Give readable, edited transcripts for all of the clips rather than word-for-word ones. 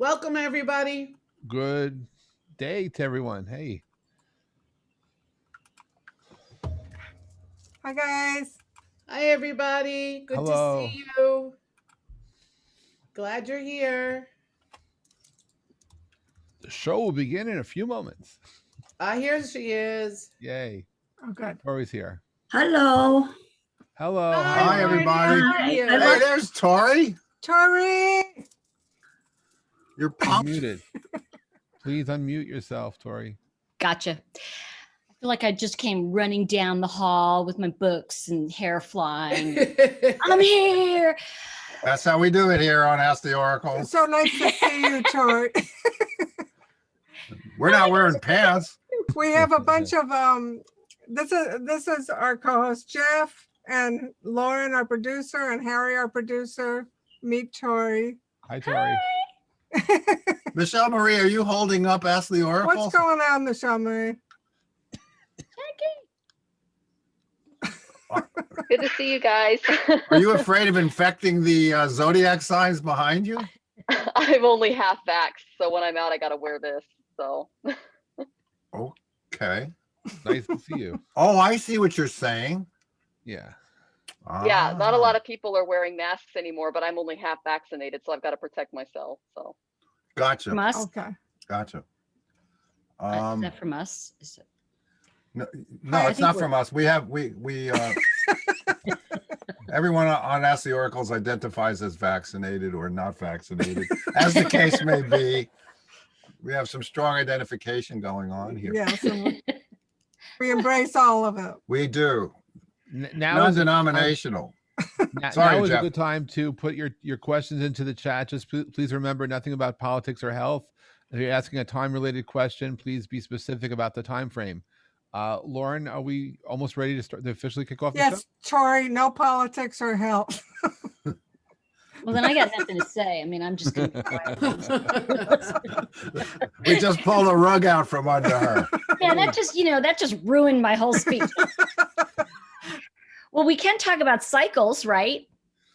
Welcome, everybody. Good day to everyone. Hey. Hi, guys. Hi, everybody. Good Hello. to see you. Glad you're here. The show will begin in a few moments. Here she is. Yay. Oh, good. Tori's here. Hello. Hello. Hi, everybody. How are you? Hey, there's Tori. Tori. You're You're pumped. muted. Please unmute yourself, Tori. Gotcha. I feel like I just came running down the hall with my books and hair flying. I'm here. That's how we do it here on Ask the Oracle. So nice to see you, Tori. We're not wearing pants. We have a bunch of this is our co-host Jeff and Lauren, our producer, and Harry, our producer. Meet Tori. Hi, Tori. Michelle Marie, are you holding up Ask the Oracle? What's going on, Michelle Marie? Good to see you guys. Are you afraid of infecting the zodiac signs behind you? I'm only half vaxxed, so when I'm out, I gotta wear this. So. Okay. Nice to see you. Oh, I see what you're saying. Yeah. Yeah, not a Ah. lot of people are wearing masks anymore, but I'm only half vaccinated, so I've got to protect myself. So. Gotcha. From us? Okay. Gotcha. Is that from us? Is it... No, I it's think not from us. We everyone on Ask the Oracles identifies as vaccinated or not vaccinated, as the case may be. We have some strong identification going on here. Yes. And we embrace all of it. We do. Now is Non-denominational. now Sorry, is a Jeff. good time to put your questions into the chat. Just please remember nothing about politics or health. If you're asking a time-related question, please be specific about the time frame. Lauren, are we almost ready to start to officially kick off the show? Yes, Tori, no politics or health. Well, then I got nothing to say. I mean, I'm just going to. We just pulled a rug out from under her. Yeah, that just ruined my whole speech. Well, we can talk about cycles, right?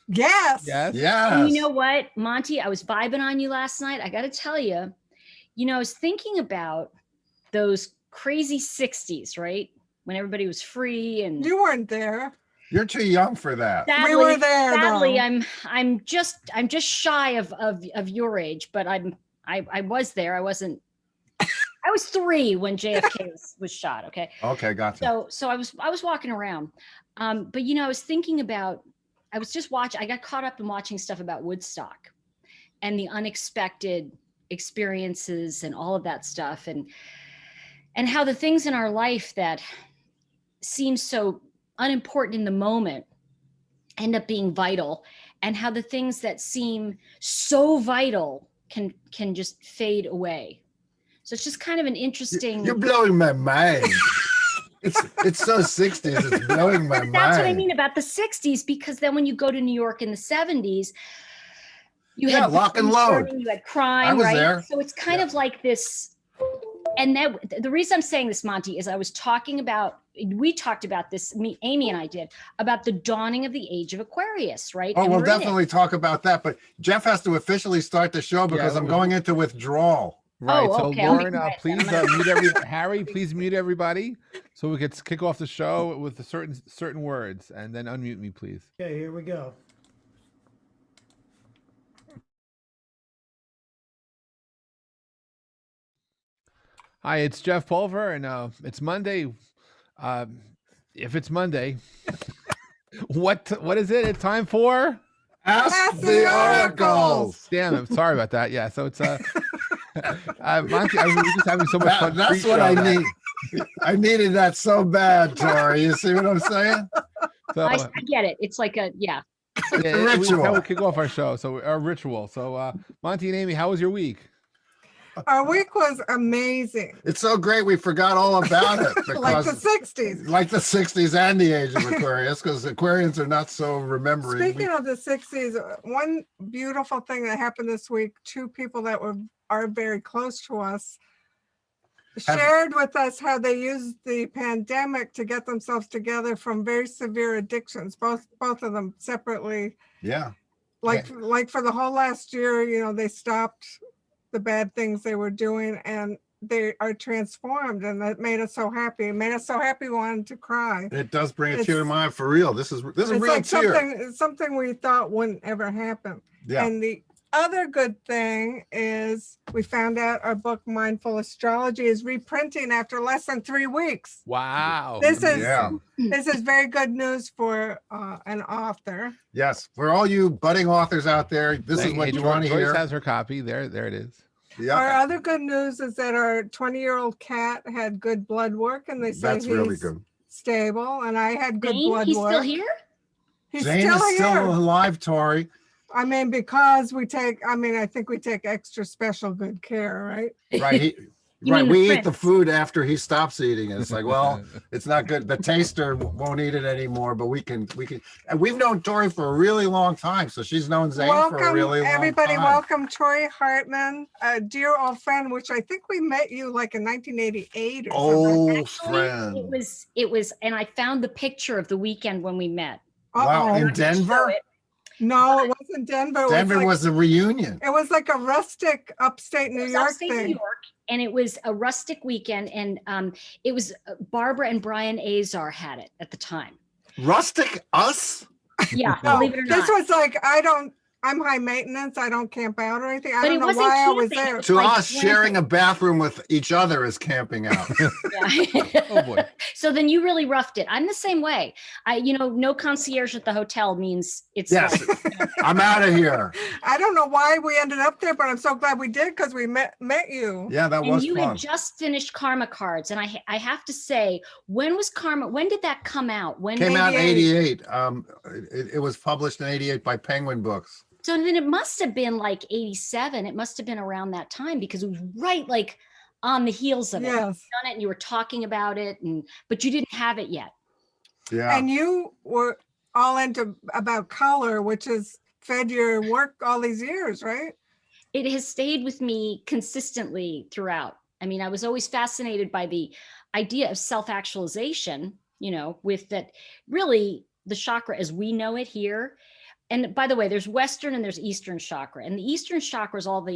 Yes. Yes. Yes. And you know what, Monte, I was vibing on you last night. I got to tell you, I was thinking about those crazy 60s, right? When everybody was free and You weren't there. You're too young for that. sadly, We were there, sadly, though. I'm just shy of your age, but I was there. I wasn't. I was 3 when JFK was shot. Okay. Okay, gotcha. So I was walking around, but I was thinking about. I was just watching. I got caught up in watching stuff about Woodstock, and the unexpected experiences and all of that stuff, and how the things in our life that seem so unimportant in the moment end up being vital, and how the things that seem so vital can just fade away. So it's just kind of an interesting. You're blowing my mind. It's so 60s. It's blowing my mind. That's what I mean about the 60s, because then when you go to New York in the 70s, you had lock and load. burning, you had crime, I was right? there. So it's kind of like this. And that the reason I'm saying this, Monte, is we talked about this, Amy and I did, about the dawning of the age of Aquarius, right? Oh, And we'll we're in it. definitely talk about that. But Jeff has to officially start the show because I'm going into withdrawal. Right. Oh, So okay, I'll be Lauren, quiet then. please I'm mute Harry, please mute everybody so we could kick off the show with certain words, and then unmute me, please. Okay, here we go. Hi, it's Jeff Pulver, and it's Monday. If it's Monday, what is it? It's time for Ask the Oracles. Damn, I'm sorry about that. Yeah, so it's Monty, we're just having so much fun. That's what I need. I needed that so bad, Tori. You see what I'm saying? So, I get it. It's like a yeah, ritual. How we kick off our show. So our ritual. So Monty and Amy, how was your week? Our week was amazing. It's so great we forgot all about it. Like the Because 60s. like the 60s and the age of Aquarius, because Aquarians are not so remembering. Speaking of the 60s, one beautiful thing that happened this week, 2 people that are very close to us shared with us how they used the pandemic to get themselves together from very severe addictions, both of them separately. Yeah. Like for the whole last year, they stopped the bad things they were doing, and they are transformed, and that made us so happy. It made us so happy we wanted to cry. It does bring a It's- tear to my eye for real. This is It's real like tear. something we thought wouldn't ever happen. Yeah. And the other good thing is we found out our book Mindful Astrology is reprinting after less than 3 weeks. Wow. This is Yeah. this is very good news for an author. Yes. For all you budding authors out there, this is Thank what you. you want to Joyce hear. has her copy. There it is. Our Yeah. other good news is that our 20-year-old cat had good blood work, and they say That's really he's good. stable, and I had good Zane, blood he's work. still here? He's Zane still is still here. alive, Tori. I mean, because I think we take extra special good care, right? Right. You Right. mean the We eat the prince. food after he stops eating it. It's like, well, it's not good. The taster won't eat it anymore, but we can, and we've known Tori for a really long time. So she's known Zane for a Welcome, really long everybody. time. Welcome, Tori Hartman, a dear old friend, which I think we met you like in 1988 or something. Old Actually, friend. It was, and I found the picture of the weekend when we met. Wow. Uh-oh. In I'm not gonna show Denver? it. No, it wasn't Denver. It Denver like, was a reunion. It was like a rustic upstate New It was York upstate New thing. York, and it was a rustic weekend, and it was Barbara and Brian Azar had it at the time. Rustic us? Yeah, No, believe it or this not. was like, I'm high maintenance. I don't camp out or anything. I But don't it know wasn't why I was camping, it there. was To like us, sharing a bathroom with each other is camping out. Yeah. Oh boy. So then you really roughed it. I'm the same way. No concierge at the hotel means it's Yes. like, I'm out of here. I don't know why we ended up there, but I'm so glad we did because we met you. Yeah, that and was you fun. had just finished Karma Cards, and I have to say, when was Karma? When did that come out? When Came out in 88. 88. It was published in 88 by Penguin Books. So then it must have been like 87. It must have been around that time because it was right like on the heels of it. You Yes. done it and you were talking about it, but you didn't have it yet. Yeah. And you were all into about color, which has fed your work all these years, right? It has stayed with me consistently throughout. I mean, I was always fascinated by the idea of self-actualization, with that really the chakra as we know it here. And by the way, there's Western and there's Eastern chakra. And the Eastern chakra is all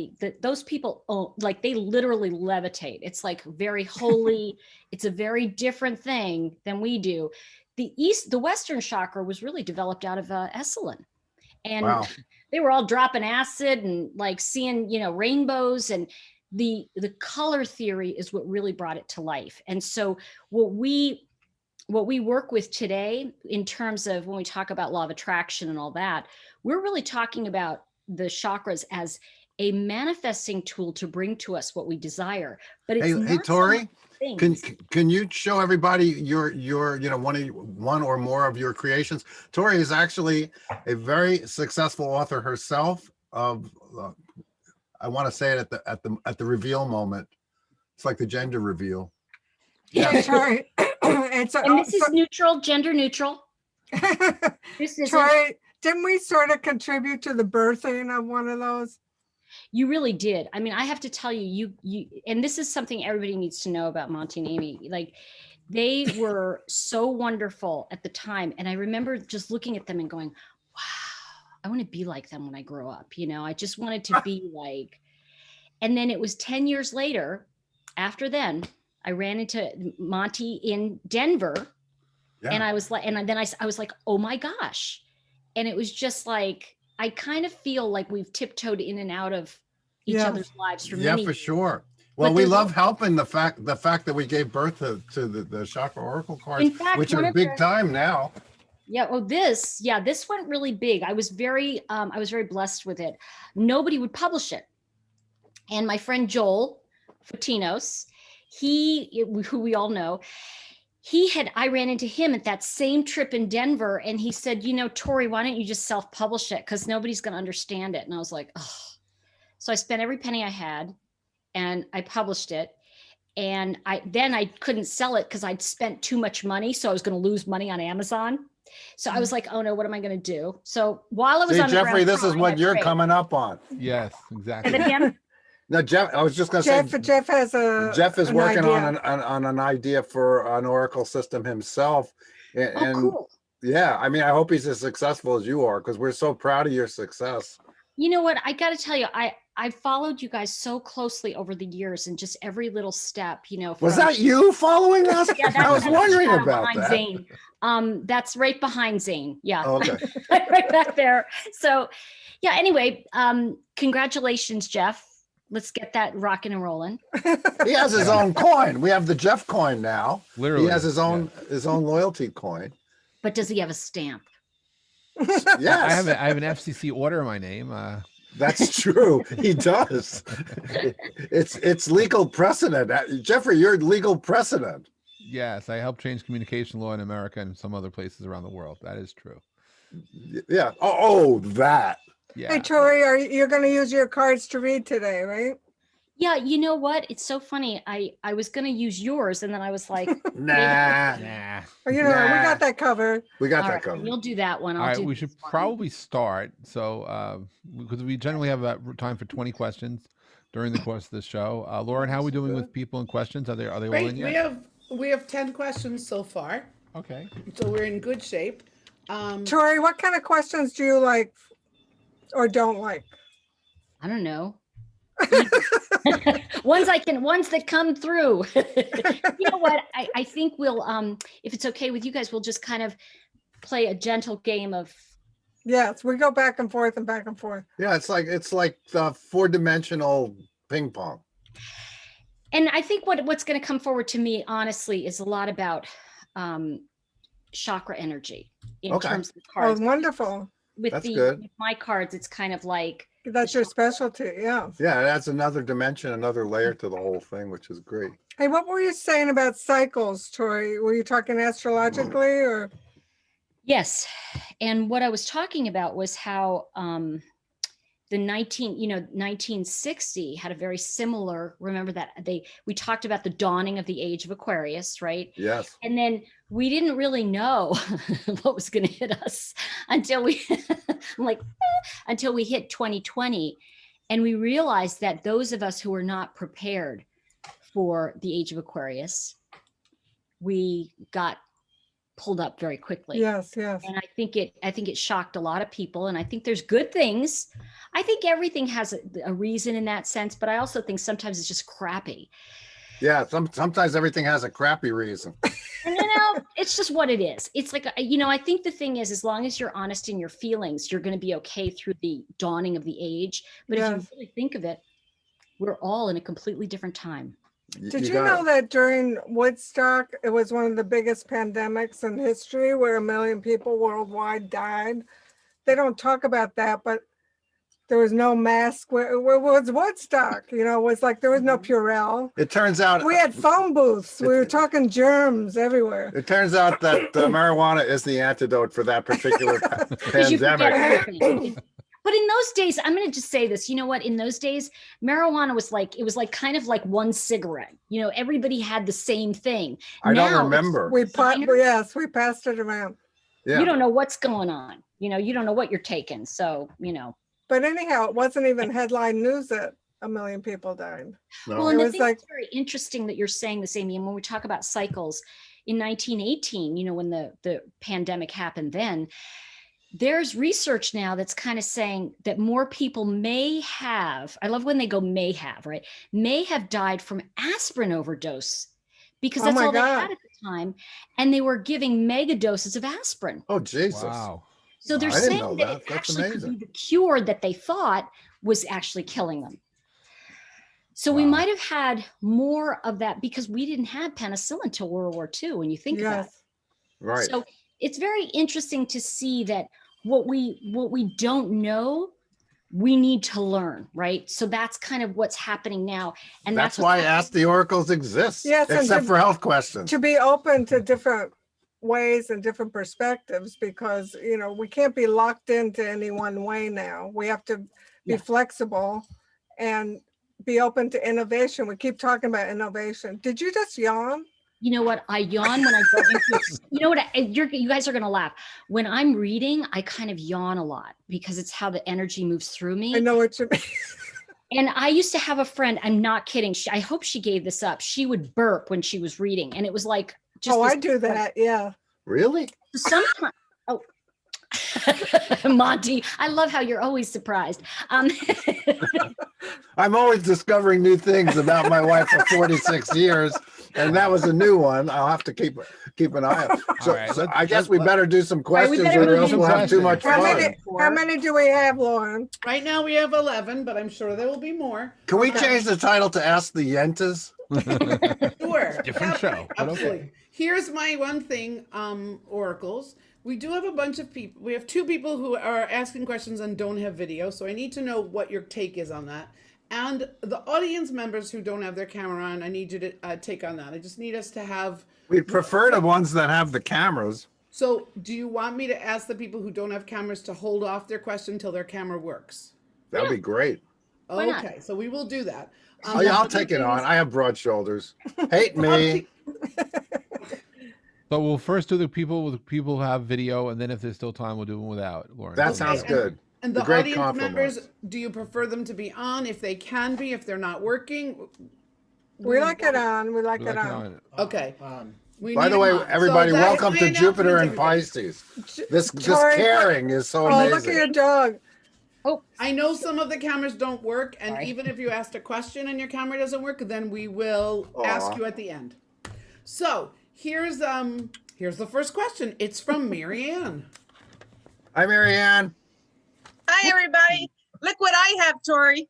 those people, like they literally levitate. It's like very holy. It's a very different thing than we do. The Western chakra was really developed out of Esalen. And Wow. they were all dropping acid and like seeing, rainbows, and the color theory is what really brought it to life. And so what we work with today in terms of when we talk about law of attraction and all that, we're really talking about the chakras as a manifesting tool to bring to us what we desire. But it's Hey, not so Tori, much things. can you show everybody your one or more of your creations? Tori is actually a very successful author herself of I want to say it at the reveal moment. It's like the gender reveal. Yeah, Tori. It's And this is neutral, gender neutral. This is Tori, didn't we sort of contribute to the birthing of one of those? You really did. I mean, I have to tell you, and this is something everybody needs to know about Monte and Amy. Like, they were so wonderful at the time. And I remember just looking at them and going, wow, I want to be like them when I grow up. I just wanted to be like, and then it was 10 years later, after then, I ran into Monte in Denver. Yeah. And I was like, and then I was like, oh my gosh. And it was just like, I kind of feel like we've tiptoed in and out of each Yeah. other's lives for Yeah, many for years. sure. Well, But we there's love helping the fact that we gave birth to the chakra oracle cards, In fact, which one are of big the- time now. Yeah. Well, this went really big. I was very blessed with it. Nobody would publish it. And my friend Joel Fotinos, who we all know, I ran into him at that same trip in Denver, and he said, Tori, why don't you just self-publish it? Because nobody's going to understand it. And I was like, oh. So I spent every penny I had and I published it. And I couldn't sell it because I'd spent too much money. So I was going to lose money on Amazon. So I was like, oh no, what am I going to do? So while I was See, on the Jeffrey, ground this is floor, I what had you're prayed. coming up on. Yes, And exactly. then him, No, Jeff, I was just going to say, Jeff has Jeff is an working idea. on an idea for an oracle system himself. And, oh, cool. yeah, I mean, I hope he's as successful as you are, because we're so proud of your success. You know what? I got to tell you, I followed you guys so closely over the years, and just every little step, you know. Was from- that you following us? Yeah, I was that's wondering shadow about behind that. Zane. That's right behind Zane. Yeah, Oh, okay. right back there. So, yeah. Anyway, congratulations, Jeff. Let's get that rocking and rolling. He has his own coin. We have the Jeff coin now. Literally. He has his own loyalty coin. But does he have a stamp? Yes, I have an FCC order in my name. that's true. He does. It's legal precedent. Jeffrey, you're legal precedent. Yes, I helped change communication law in America and some other places around the world. That is true. Yeah. Oh, that. Yeah. Hey, Tori, you're going to use your cards to read today, right? Yeah. You know what? It's so funny. I was going to use yours, and then I was like, Nah. Nah. Or, you know, we Nah. got that covered. We got all that right, covered. you'll do that one. All I'll right, do we this should one. probably start. So, because we generally have time for 20 questions during the course of the show. Lauren, how are we doing with people and questions? Are they all Great. in yet? We have 10 questions so far, Okay. so we're in good shape. Tori, what kind of questions do you like or don't like? I don't know. ones that come through. You know what? I think we'll, if it's okay with you guys, we'll just kind of play a gentle game of. Yes, we go back and forth and back and forth. Yeah, it's like the 4-dimensional ping pong. And I think what's going to come forward to me, honestly, is a lot about chakra energy in Okay. terms of the Oh, cards. wonderful. That's good. With my cards, it's kind of like, That's your specialty. Yeah. Yeah, that's another dimension, another layer to the whole thing, which is great. Hey, what were you saying about cycles, Tori? Were you talking astrologically or? yes. And what I was talking about was how the 1960 had a very similar, remember that we talked about the dawning of the age of Aquarius, right? Yes. And then we didn't really know what was going to hit us until we, until we hit 2020. And we realized that those of us who were not prepared for the age of Aquarius, we got pulled up very quickly. Yes, yes. And I think it shocked a lot of people. And I think there's good things. I think everything has a reason in that sense, but I also think sometimes it's just crappy. Yeah, sometimes everything has a crappy reason. And it's just what it is. It's like, I think the thing is, as long as you're honest in your feelings, you're going to be okay through the dawning of the age. But if you really think of it, we're all in a completely different time. Did you know that during Woodstock, it was one of the biggest pandemics in history where 1 million people worldwide died? They don't talk about that, but there was no mask. Where was Woodstock? You know, it was like there was no Purell. It turns out We had phone booths. We were talking germs everywhere. It turns out that marijuana is the antidote for that particular 'Cause you forget pandemic. everything. But in those days, I'm going to just say this, you know what? In those days, marijuana was like kind of like one cigarette. You know, everybody had the same thing. I Now don't remember. We passed it around. Yeah. You don't know what's going on. You know, you don't know what you're taking. So, But anyhow, it wasn't even headline news that 1 million people died. No. Well, It and the was thing that's very interesting that you're saying this, Amy, and when we talk about cycles, in 1918, when the pandemic happened then, there's research now that's kind of saying that more people may have, I love when they go may have, right? May have died from aspirin overdose because that's all they had at the time. And they were giving mega doses of aspirin. Oh, Jesus. Wow. So they're I didn't saying know that that. it That's actually could amazing. be the cure that they thought was actually killing them. So we Wow. might have had more of that because we didn't have penicillin until World War II, when you think about it. Right. So it's very interesting to see that what we don't know, we need to learn, right? So that's kind of what's happening now. And That's what's why happening. Ask the Oracles exists, Yes, and except to- for health questions. To be open to different ways and different perspectives, because we can't be locked into any one way now. We have to be Yeah. flexible and be open to innovation. We keep talking about innovation. Did you just yawn? You know what? I yawn when I go into, you know what? You guys are going to laugh. When I'm reading, I kind of yawn a lot because it's how the energy moves through me. I know what you mean. And I used to have a friend, I'm not kidding. I hope she gave this up. She would burp when she was reading. And it was like, just I this- do that. Yeah. Really? sometimes, Monte, I love how you're always surprised. I'm always discovering new things about my wife for 46 years, and that was a new one. I'll have to keep an eye on. So, All right, so let's- I guess we let- better do some right, we questions, better or do else some we'll have too much questions. fun. How many do we have, Lauren? Right now we have 11, but I'm sure there will be more. Can we change the title to Ask the Yentas? Sure. Different show, but okay. Absolutely. Here's my one thing, oracles. We do have a bunch of people. We have 2 people who are asking questions and don't have video. So I need to know what your take is on that. And the audience members who don't have their camera on, I need you to take on that. I just need us to have. We'd prefer the ones that have the cameras. So do you want me to ask the people who don't have cameras to hold off their question until their camera works? That'd be great. Why not? Okay, so we will do that. Oh yeah, I'll take it on. I have broad shoulders. Hate me. So we'll first do the people who have video, and then if there's still time, we'll do them without, Lauren. That sounds good. And the Great audience compliment. members, do you prefer them to be on if they can be, if they're not working? We like it on. We like We it like it on. on. Okay. We By need the way, them on. everybody, So that is welcome my to Jupiter and announcement, Pisces. This Tori- caring is so Oh, amazing. look at your dog. Oh, I know some of the cameras don't work, and Sorry. even if you asked a question and your camera doesn't work, then we will ask Aw. you at the end. So here's the first question. It's from Marianne. Hi, Marianne. Hi, everybody. Look what I have, Tori.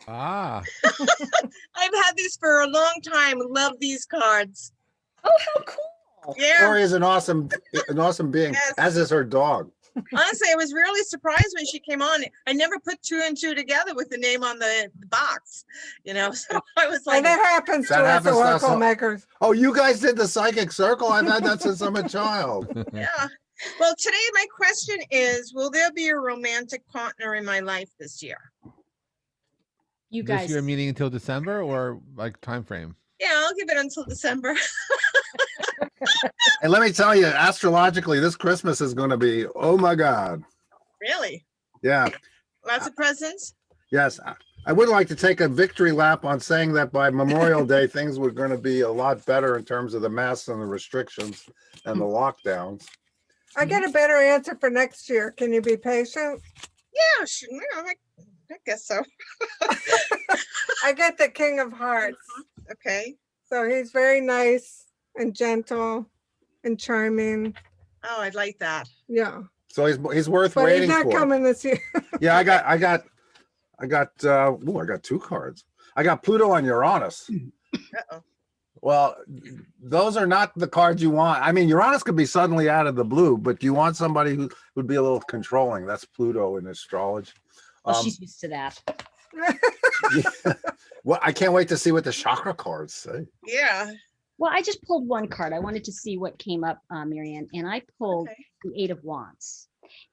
Ah, I've had these for a long time. Love these cards. oh, how cool. Yeah. Tori is an awesome being, Yes. as is her dog. Honestly, I was really surprised when she came on. I never put 2 and 2 together with the name on the box, So I was like, And that happens That to us happens to us Oracle all- makers. Oh, you guys did the psychic circle? I've had that since I'm a child. yeah. Well, today my question is, will there be a romantic partner in my life this year? You this guys. year meeting until December or like time frame? Yeah, I'll give it until December. And let me tell you, astrologically, this Christmas is going to be, oh my God. Really? Yeah. Lots of presents? Yes. I would like to take a victory lap on saying that by Memorial Day, things were going to be a lot better in terms of the masks and the restrictions and the lockdowns. I get a better answer for next year. Can you be patient? Yeah, sure. I guess so. I get the King of Hearts. Okay. So he's very nice and gentle and charming. Oh, I like that. Yeah. So he's worth But he's waiting not for. coming this year. Yeah, I got 2 cards. I got Pluto and Uranus. Uh-oh. Well, those are not the cards you want. I mean, Uranus could be suddenly out of the blue, but you want somebody who would be a little controlling. That's Pluto in astrology. Well, she's used to that. Yeah. Well, I can't wait to see what the chakra cards say. Yeah. Well, I just pulled one card. I wanted to see what came up, Marianne, and I pulled Okay. the 8 of Wands.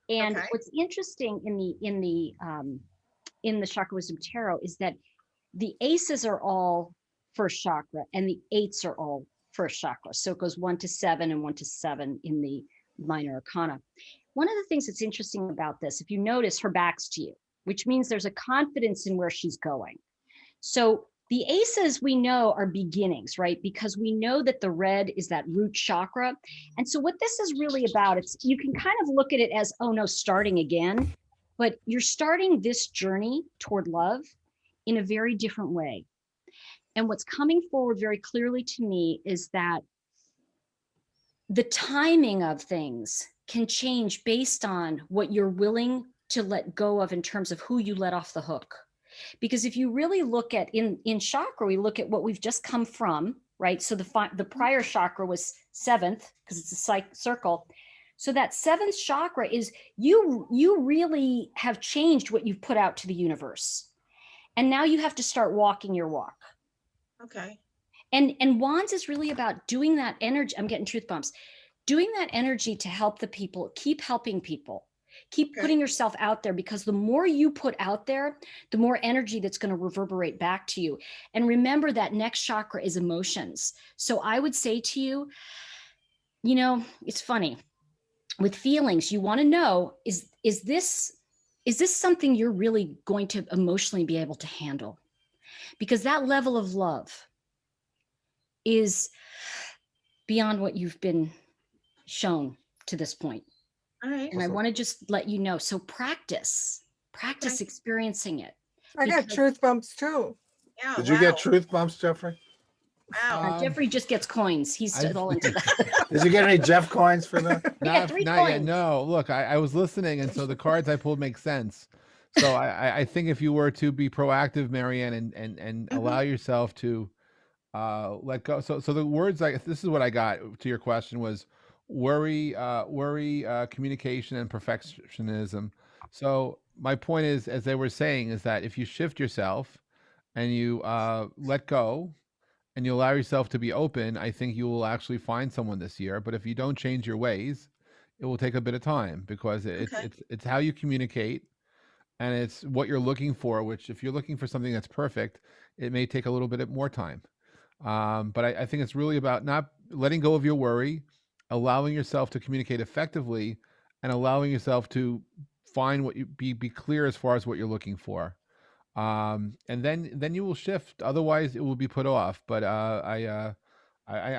And Okay. what's interesting in the Chakra Wisdom Tarot is that the aces are all first chakra and the 8s are all first chakra. So it goes 1 to 7 and 1 to 7 in the minor arcana. One of the things that's interesting about this, if you notice, her back's to you, which means there's a confidence in where she's going. So the aces we know are beginnings, right? Because we know that the red is that root chakra. And so what this is really about, you can kind of look at it as, oh no, starting again, but you're starting this journey toward love in a very different way. And what's coming forward very clearly to me is that the timing of things can change based on what you're willing to let go of in terms of who you let off the hook. Because if you really look at in chakra, we look at what we've just come from, right? So the prior chakra was 7th because it's a circle. So that 7th chakra is you really have changed what you've put out to the universe. And now you have to start walking your walk. Okay. And Wands is really about doing that energy. I'm getting truth bumps. Doing that energy to help the people, keep helping people. Keep Okay. putting yourself out there, because the more you put out there, the more energy that's going to reverberate back to you. And remember that next chakra is emotions. So I would say to you, it's funny with feelings. You want to know, is this something you're really going to emotionally be able to handle? Because that level of love is beyond what you've been shown to this point. All right. And I want to just let you know. So practice Okay. experiencing it. I got Because- truth bumps too. Yeah. Did you get truth bumps, Jeffrey? Wow. Jeffrey just gets coins. He's I've- all into that. Did you get any Jeff coins for that? You get 3 not yet. coins. No, look, I was listening, and so the cards I pulled make sense. So I think if you were to be proactive, Marianne, and allow yourself to let go. So the words this is what I got to your question was worry, communication, and perfectionism. So my point is, as they were saying, is that if you shift yourself and you let go and you allow yourself to be open, I think you will actually find someone this year. But if you don't change your ways, it will take a bit of time because it's how you communicate and it's what you're looking for, which if you're looking for something that's perfect, it may take a little bit more time. But I think it's really about not letting go of your worry, allowing yourself to communicate effectively, and allowing yourself to find what you be clear as far as what you're looking for. And then you will shift. Otherwise, it will be put off. But I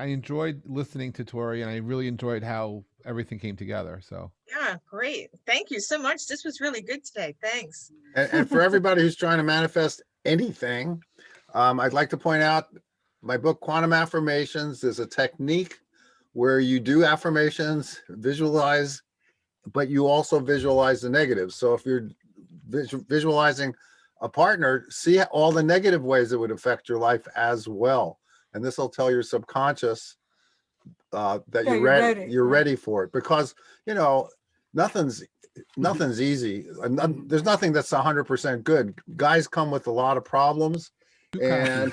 enjoyed listening to Tori, and I really enjoyed how everything came together. So Yeah, great. Thank you so much. This was really good today. Thanks. And for everybody who's trying to manifest anything, I'd like to point out my book, Quantum Affirmations. There's a technique where you do affirmations, visualize, but you also visualize the negatives. So if you're visualizing a partner, see all the negative ways it would affect your life as well. And this will tell your subconscious that Yeah, you're ready for it, because nothing's easy. There's nothing that's 100% good. Guys come with a lot of problems, and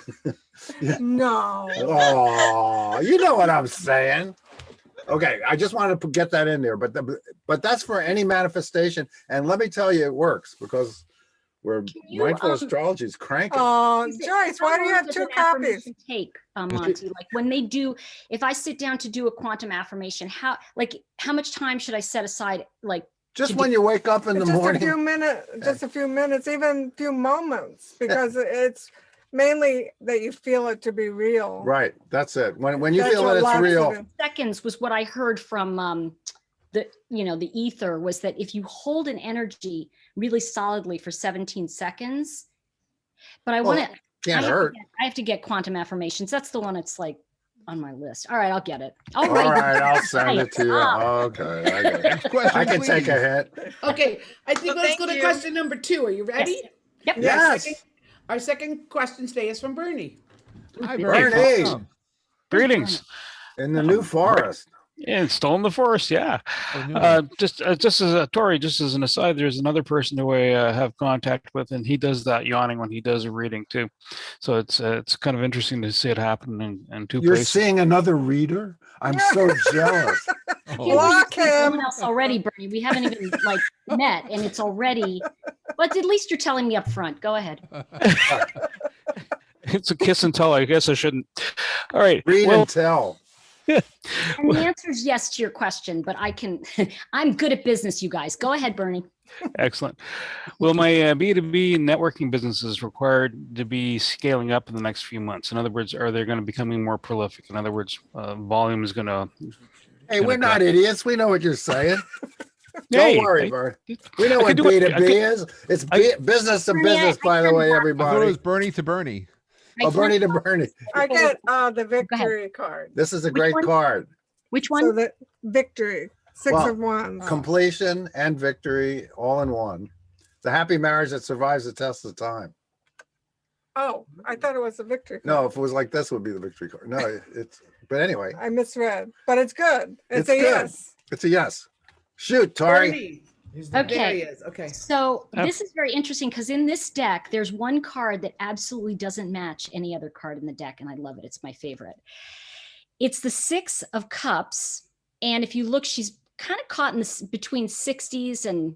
No. oh, you know what I'm saying. Okay, I just wanted to get that in there, but that's for any manifestation, and let me tell you, it works because we're you, mindful astrology is cranking. Oh, Is it- Joyce, how why do you long have does 2 an copies? affirmation take, Monte? Like when they do, if I sit down to do a quantum affirmation, how much time should I set aside? Like Just to when you wake up in the Just a morning. few minutes, even a few moments, because it's mainly that you feel it to be real. Right, that's it. When you That's feel what that it's locks it real. in. seconds was what I heard from the ether, was that if you hold an energy really solidly for 17 seconds, but I Well, want to, can't hurt. I have to get quantum affirmations. That's the one that's like on my list. All right, I'll get it. All right, I'll send it to you. Okay, I get it. next question, I can take a please. hit. Okay, I think Well, let's thank go to you. question number 2. Are you ready? Yep. Yes, Our second question today is from Bernie. Hi, Bernie. Bernie, welcome. Greetings. in the New Forest. Yeah, it's still in the forest. Yeah. Oh, new. Just as a Tori, just as an aside, there's another person who I have contact with, and he does that yawning when he does a reading too. So it's kind of interesting to see it happen in 2 You're places. seeing another reader? I'm so jealous. Can't Oh, believe Block you've seen him. someone else already, Bernie. We haven't even met, and it's already. But at least you're telling me up front. Go ahead. It's a kiss and tell. I guess I shouldn't. All right. Read Well, and tell. And the answer is yes to your question, but I'm good at business, you guys. Go ahead, Bernie. excellent. Well, my B2B networking business is required to be scaling up in the next few months. In other words, are they going to be becoming more prolific? In other words, volume is going to. Hey, we're not idiots. We know what you're saying. Hey, Don't worry, Bert. We know I what could do it. B2B is. It's business to Bernie, business, by the way, I thought it everybody. was Bernie to Bernie. Oh, Bernie to Bernie. I get the victory card. This is a Which great one? card. Which one? So the victory, 6 Well, of wands. Completion and victory all in one. The happy marriage that survives the test of time. Oh, I thought it was the victory No, card. if it was like this, would be the victory card. No, but anyway, I misread, but it's good. It's It's a good. yes. it's a yes. Shoot, Tori. Bernie. Okay. There he is. Okay. So this is very interesting because in this deck, there's one card that absolutely doesn't match any other card in the deck, and I love it. It's my favorite. It's the 6 of Cups, and if you look, she's kind of caught in this between 60s and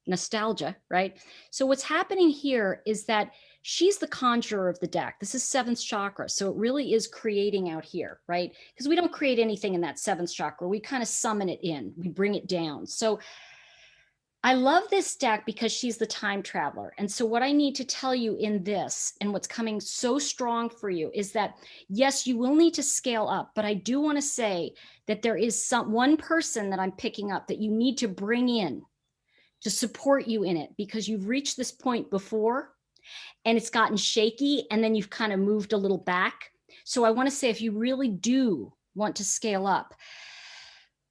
nostalgia, right? So what's happening here is that she's the conjurer of the deck. This is 7th chakra, so it really is creating out here, right? Because we don't create anything in that 7th chakra. We kind of summon it in. We bring it down. So I love this deck because she's the time traveler. And so what I need to tell you in this and what's coming so strong for you is that, yes, you will need to scale up, but I do want to say that there is one person that I'm picking up that you need to bring in to support you in it, because you've reached this point before and it's gotten shaky and then you've kind of moved a little back. So I want to say, if you really do want to scale up,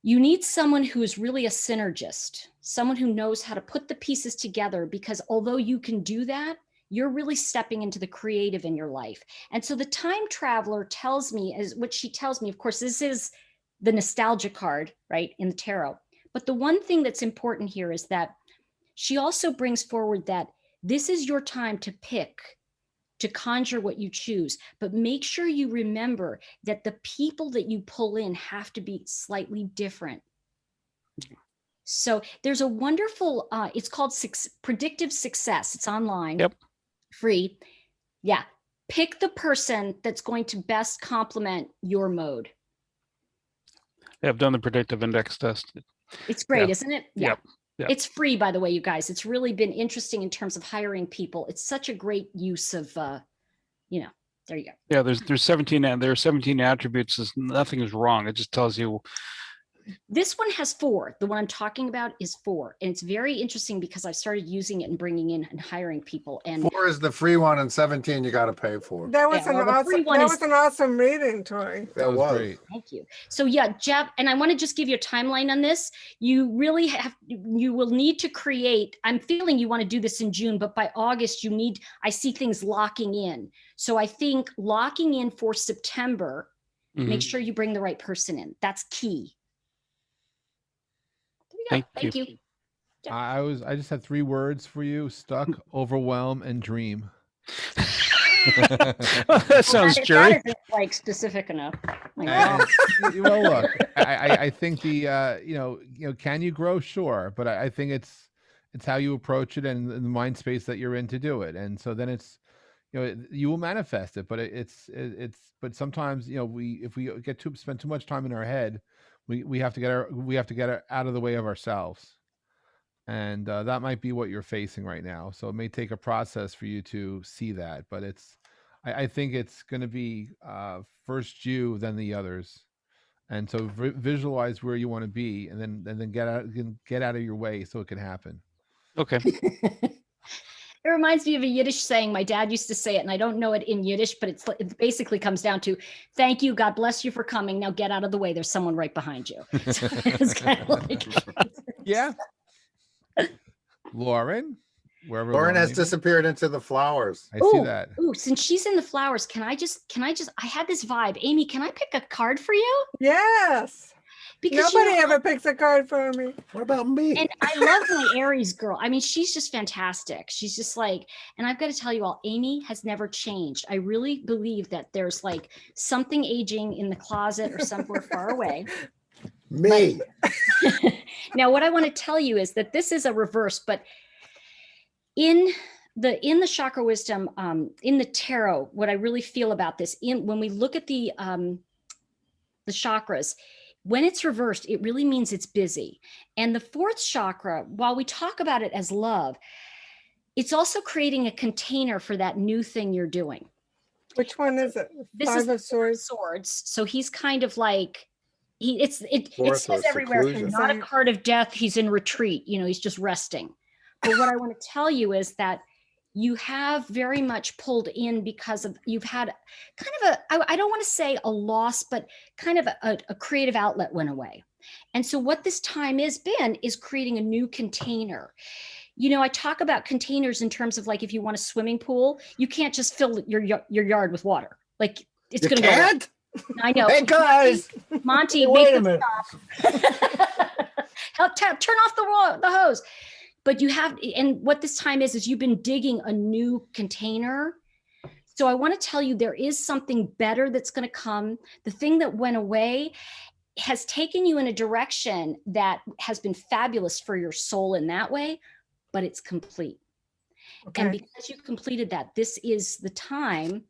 you need someone who is really a synergist, someone who knows how to put the pieces together, because although you can do that, you're really stepping into the creative in your life. And so the time traveler tells me, is what she tells me, of course, this is the nostalgia card, right, in the tarot. But the one thing that's important here is that she also brings forward that this is your time to pick, to conjure what you choose, but make sure you remember that the people that you pull in have to be slightly different. So there's a wonderful, it's called Predictive Success. It's online, Yep. free. Yeah. Pick the person that's going to best complement your mode. Yeah, I've done the predictive index test. It's great, Yeah. isn't it? Yep. Yep. It's free, by the way, you guys. It's really been interesting in terms of hiring people. It's such a great use of, there you go. Yeah, there's 17 and there are 17 attributes. Nothing is wrong. It just tells you. This one has 4. The one I'm talking about is 4. And it's very interesting because I've started using it and bringing in and hiring people. And 4 is the free one, and 17 you got to pay for. That was Yeah, well, the free awesome. one That is- was an awesome reading, Tori. That was was. great. thank you. So yeah, Jeff, and I want to just give you a timeline on this. You really you will need to create, I'm feeling you want to do this in June, but by August I see things locking in. So I think locking in for September, make sure you bring the right person in. That's key. There you go. Thank you. I just had 3 words for you: stuck, overwhelm, and dream. That sounds cheery. That isn't like specific enough. My And, God. well, look, I think the can you grow? Sure, but I think it's how you approach it and the mind space that you're in to do it. And so then it's you will manifest it, but but sometimes if we spend too much time in our head, we have to get out of the way of ourselves. And that might be what you're facing right now. So it may take a process for you to see that, but I think it's going to be first you, then the others. And so visualize where you want to be, and then get out of your way so it can happen. Okay. It reminds me of a Yiddish saying. My dad used to say it, and I don't know it in Yiddish, but it basically comes down to, thank you, God bless you for coming. Now get out of the way. There's someone right behind you. So it's kind of like, Yeah. Lauren, wherever Lauren has may be. disappeared into the flowers. I see that. Ooh, since she's in the flowers, can I had this vibe. Amy, can I pick a card for you? Yes. Because Nobody ever picks a card for me. What about me? and I love my Aries girl. I mean, she's just fantastic. She's just like, and I've got to tell you all, Amy has never changed. I really believe that there's like something aging in the closet or somewhere far away. Me. Now, what I want to tell you is that this is a reverse, but in the chakra wisdom, in the tarot, what I really feel about this, when we look at the chakras, when it's reversed, it really means it's busy. And the 4th chakra, while we talk about it as love, it's also creating a container for that new thing you're doing. Which one is it? This 5 is of Swords. Swords. So he's kind of like, it Fourth says was everywhere, seclusion. not a card of death. He's in retreat. He's just resting. But what I want to tell you is that you have very much pulled in because you've had kind of I don't want to say a loss, but kind of a creative outlet went away. And so what this time has been is creating a new container. I talk about containers in terms of like, if you want a swimming pool, you can't just fill your yard with water. Like it's going to go. Can't? I know. Hey guys, Monte, Hey, make wait a them minute. stop. Turn off the hose. But you have, and what this time is you've been digging a new container. So I want to tell you, there is something better that's going to come. The thing that went away has taken you in a direction that has been fabulous for your soul in that way, but it's complete. Okay. And because you completed that, this is the time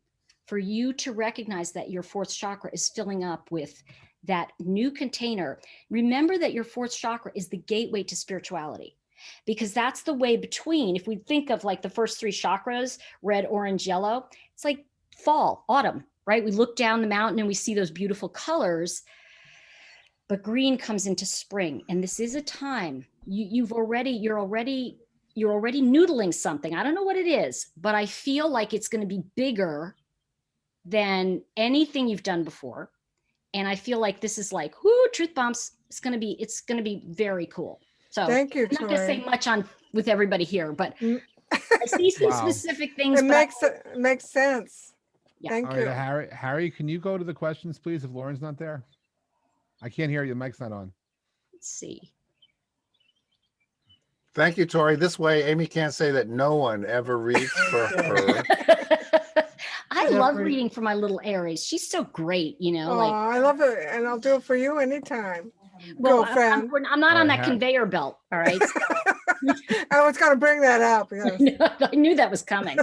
for you to recognize that your 4th chakra is filling up with that new container. Remember that your 4th chakra is the gateway to spirituality. because that's the way between, if we think of like the first three chakras, red, orange, yellow, it's like fall, autumn, right? We look down the mountain and we see those beautiful colors, but green comes into spring. And this is a time you're already noodling something. I don't know what it is, but I feel like it's going to be bigger than anything you've done before. And I feel like this is like, whoo, truth bombs. It's going to be very cool. So Thank you, I'm not going to say Tori. much with everybody here, but I see some Wow. specific things. It makes sense. Yeah. Thank All you. right, Harry, can you go to the questions, please, if Lauren's not there? I can't hear you. The mic's not on. Let's see. Thank you, Tori. This way, Amy can't say that no one ever reads for her. I love reading for my little Aries. She's so great, you know. Oh, Like, I love it. And I'll do it for you anytime. well, Girlfriend. I'm not All on right, that Harry. conveyor belt. All right. I was going to bring that up. Yes. I knew that was coming.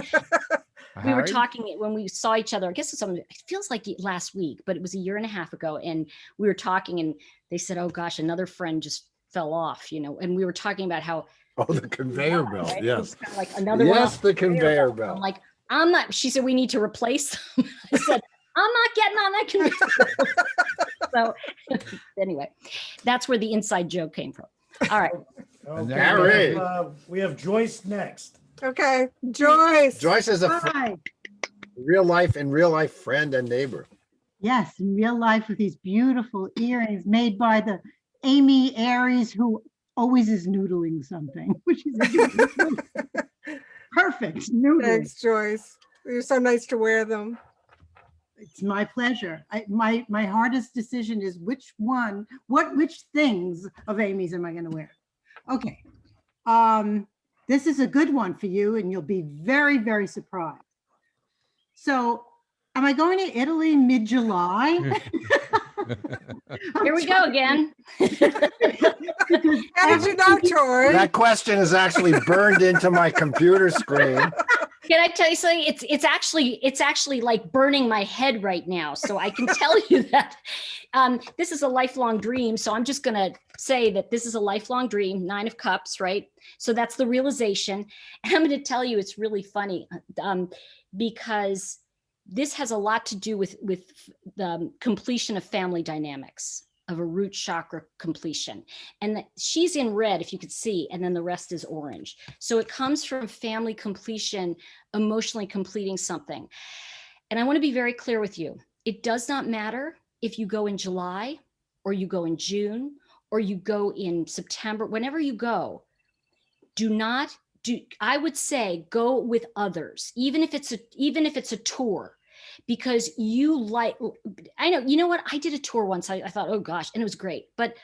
We were Harry? talking when we saw each other. I guess it feels like last week, but it was a year and a half ago. And we were talking, and they said, "Oh gosh, another friend just fell off," you know. And we were talking about how Oh, the conveyor belt. right? Yes. It's kind of like another one. Yes, off the conveyor I'm belt. like, I'm not. She said we need to replace them. I said, I'm not getting on that conveyor belt. So anyway, that's where the inside joke came from. All right. And Okay, Harry. we have Joyce next. Okay. Joyce. Joyce is a Hi. real life friend and neighbor. Yes, in real life with these beautiful earrings made by the Amy Aries, who always is noodling something, which is perfect noodling. Thanks, Joyce. You're so nice to wear them. It's my pleasure. My hardest decision is which things of Amy's am I going to wear? Okay. This is a good one for you, and you'll be very, very surprised. So, am I going to Italy mid-July? Here we go again. How did you know, Tori? That question is actually burned into my computer screen. Can I tell you something? It's actually like burning my head right now. So I can tell you that this is a lifelong dream. So I'm just going to say that this is a lifelong dream, 9 of Cups, right? So that's the realization. And I'm going to tell you, it's really funny because this has a lot to do with the completion of family dynamics, of a root chakra completion. And she's in red, if you could see, and then the rest is orange. So it comes from family completion, emotionally completing something. And I want to be very clear with you. It does not matter if you go in July or you go in June or you go in September, whenever you go, I would say go with others, even if it's a tour. Because I know, you know what? I did a tour once. I thought, oh gosh, and it was great. But,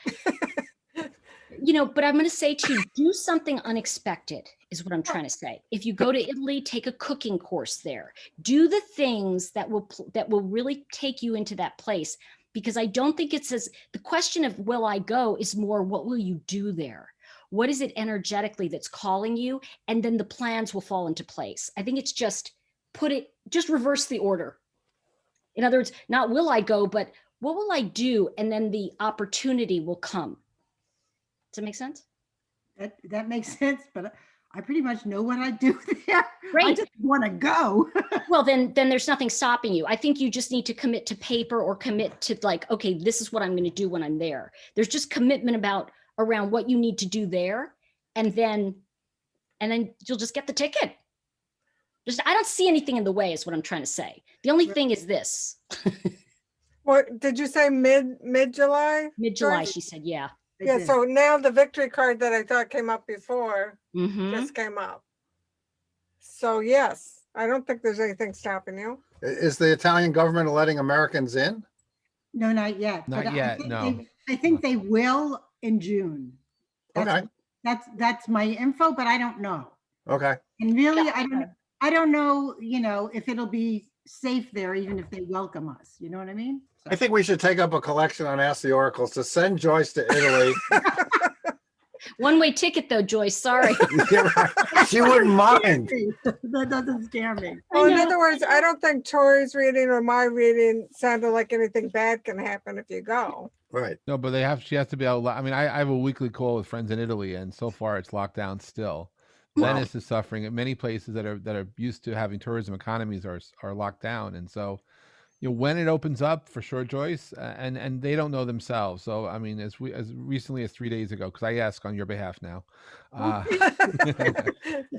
but I'm going to say to you, do something unexpected is what I'm trying to say. If you go to Italy, take a cooking course there. Do the things that will really take you into that place. Because I don't think it says, the question of will I go is more, what will you do there? What is it energetically that's calling you? And then the plans will fall into place. I think it's just reverse the order. In other words, not will I go, but what will I do? And then the opportunity will come. Does that make sense? That makes sense, but I pretty much know what I do there. Great. I just want to go. Well, then there's nothing stopping you. I think you just need to commit to paper or commit to like, okay, this is what I'm going to do when I'm there. There's just commitment around what you need to do there. And then you'll just get the ticket. I don't see anything in the way is what I'm trying to say. The only thing is this. What did you say? Mid-July? Mid-July, she said, yeah. Yeah. So now the victory card that I thought came up before Mhm. just came up. So yes, I don't think there's anything stopping you. Is the Italian government letting Americans in? No, not yet. Not but yet, no. I think they will in June. Okay. That's my info, but I don't know. Okay. And really, Yeah. I don't know, if it'll be safe there, even if they welcome us. You know what I mean? I think we should take up a collection on Ask the Oracles to send Joyce to Italy. One-way ticket though, Joyce, sorry. She wouldn't mind. That doesn't scare me. Well, in other words, I don't think Tori's reading or my reading sounded like anything bad can happen if you go. Right. No, but she has to be able. I mean, I have a weekly call with friends in Italy, and so far it's locked down still. Wow. Venice is suffering, and many places that are used to having tourism economies are locked down, and so when it opens up, for sure, Joyce, and they don't know themselves. So I mean, as recently as 3 days ago, because I ask on your behalf now.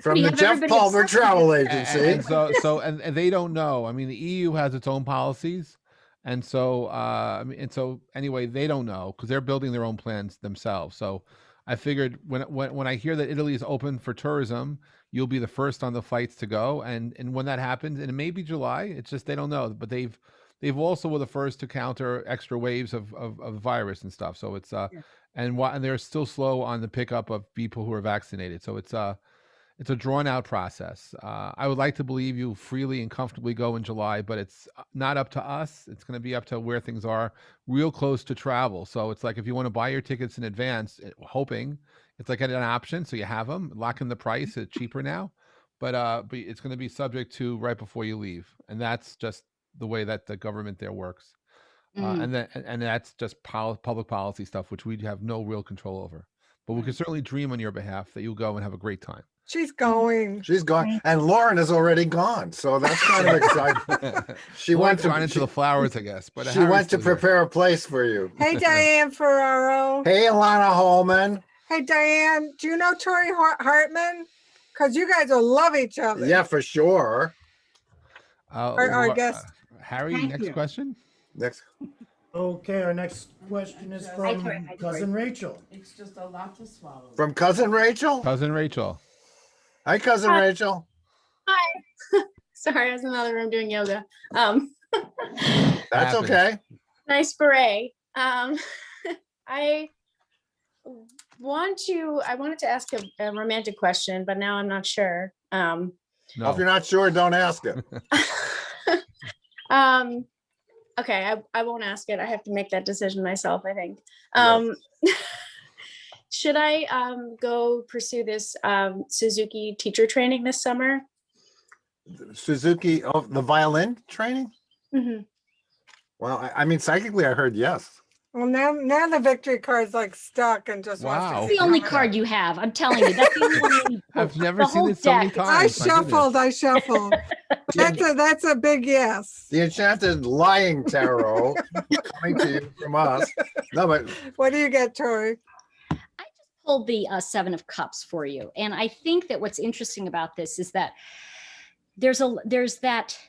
From You the have Jeff everybody Palmer obsessed with Travel it. Agency. and and they don't know. I mean, the EU has its own policies, and so so anyway, they don't know because they're building their own plans themselves. So I figured when I hear that Italy is open for tourism, you'll be the first on the flights to go, and when that happens, and it may be July, it's just they don't know, but they've also were the first to counter extra waves of virus and stuff. So it's and they're still slow on the pickup of people who are vaccinated. So it's a drawn out process. I would like to believe you freely and comfortably go in July, but it's not up to us. It's going to be up to where things are real close to travel. So it's like if you want to buy your tickets in advance, hoping it's like an option. So you have them, lock in the price. It's cheaper now, but it's going to be subject to right before you leave. And that's just the way that the government there works. And that's just public policy stuff, which we have no real control over. But we can certainly dream on your behalf that you'll go and have a great time. She's going. She's gone, and Lauren is already gone. So that's kind of exciting. She went to run into the flowers, I guess. But she went to prepare a place for you. Hey, Diane Ferraro. Hey, Alana Holman. Hey, Diane, do you know Tori Hartman? Because you guys will love each other. Yeah, for sure. Our guest. Harry, next question. Next. Okay, our next question is from Cousin Rachel. It's just a lot to swallow. From Cousin Rachel? Cousin Rachel. Hi, Cousin Rachel. Hi. Sorry, I was in another room doing yoga. That's okay. Nice beret. I wanted to ask a romantic question, but now I'm not sure. No. If you're not sure, don't ask it. Okay, I won't ask it. I have to make that decision myself, I think. Should I go pursue this Suzuki teacher training this summer? Suzuki, the violin training? Mm-hmm. Well, I mean, psychically, I heard yes. Well, now the victory card's like stuck and just wants to That's the only card you have. I'm telling you. That's the only one you need. I've never seen it so many times. I shuffled. That's a big yes. The Enchanted Lying Tarot coming to you from us. No, but what do you get, Tori? Pulled the Seven of Cups for you. And I think that what's interesting about this is that there's that,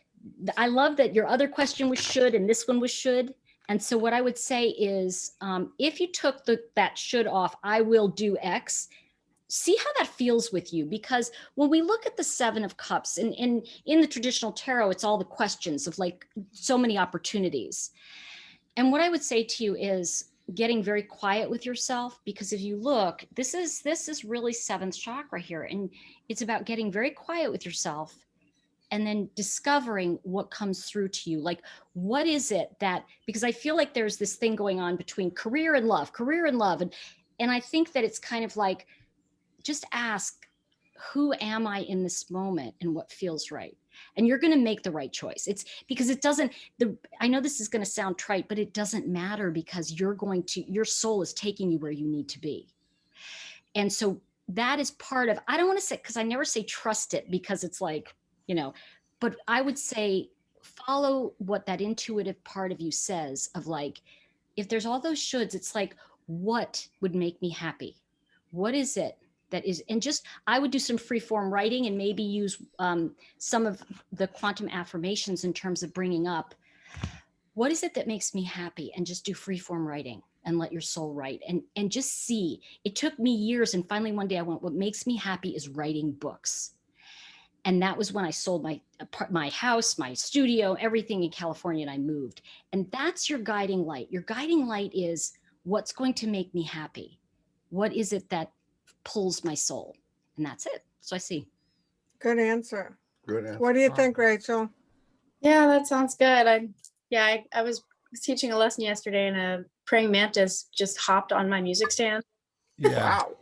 I love that your other question was should and this one was should. And so what I would say is if you took that should off, I will do X, see how that feels with you. Because when we look at the Seven of Cups and in the traditional tarot, it's all the questions of like so many opportunities. And what I would say to you is getting very quiet with yourself, because if you look, this is really seventh chakra here. And it's about getting very quiet with yourself and then discovering what comes through to you. Like, what is it that, because I feel like there's this thing going on between career and love. And I think that it's kind of like, just ask, who am I in this moment and what feels right? And you're going to make the right choice. It's because it doesn't, I know this is going to sound trite, but it doesn't matter because your soul is taking you where you need to be. And so that is part of, I don't want to say, because I never say trust it because it's like, but I would say follow what that intuitive part of you says of like, if there's all those shoulds, it's like, what would make me happy? What is it that is, and just, I would do some free form writing and maybe use some of the quantum affirmations in terms of bringing up, what is it that makes me happy? And just do free form writing and let your soul write and just see. It took me years. And finally, one day I went, what makes me happy is writing books. And that was when I sold my house, my studio, everything in California, and I moved. And that's your guiding light. Your guiding light is what's going to make me happy? What is it that pulls my soul? And that's it. So I see. Good answer. Good answer. What do you think, Rachel? Yeah, that sounds good. I was teaching a lesson yesterday and a praying mantis just hopped on my music stand. Yeah. Wow.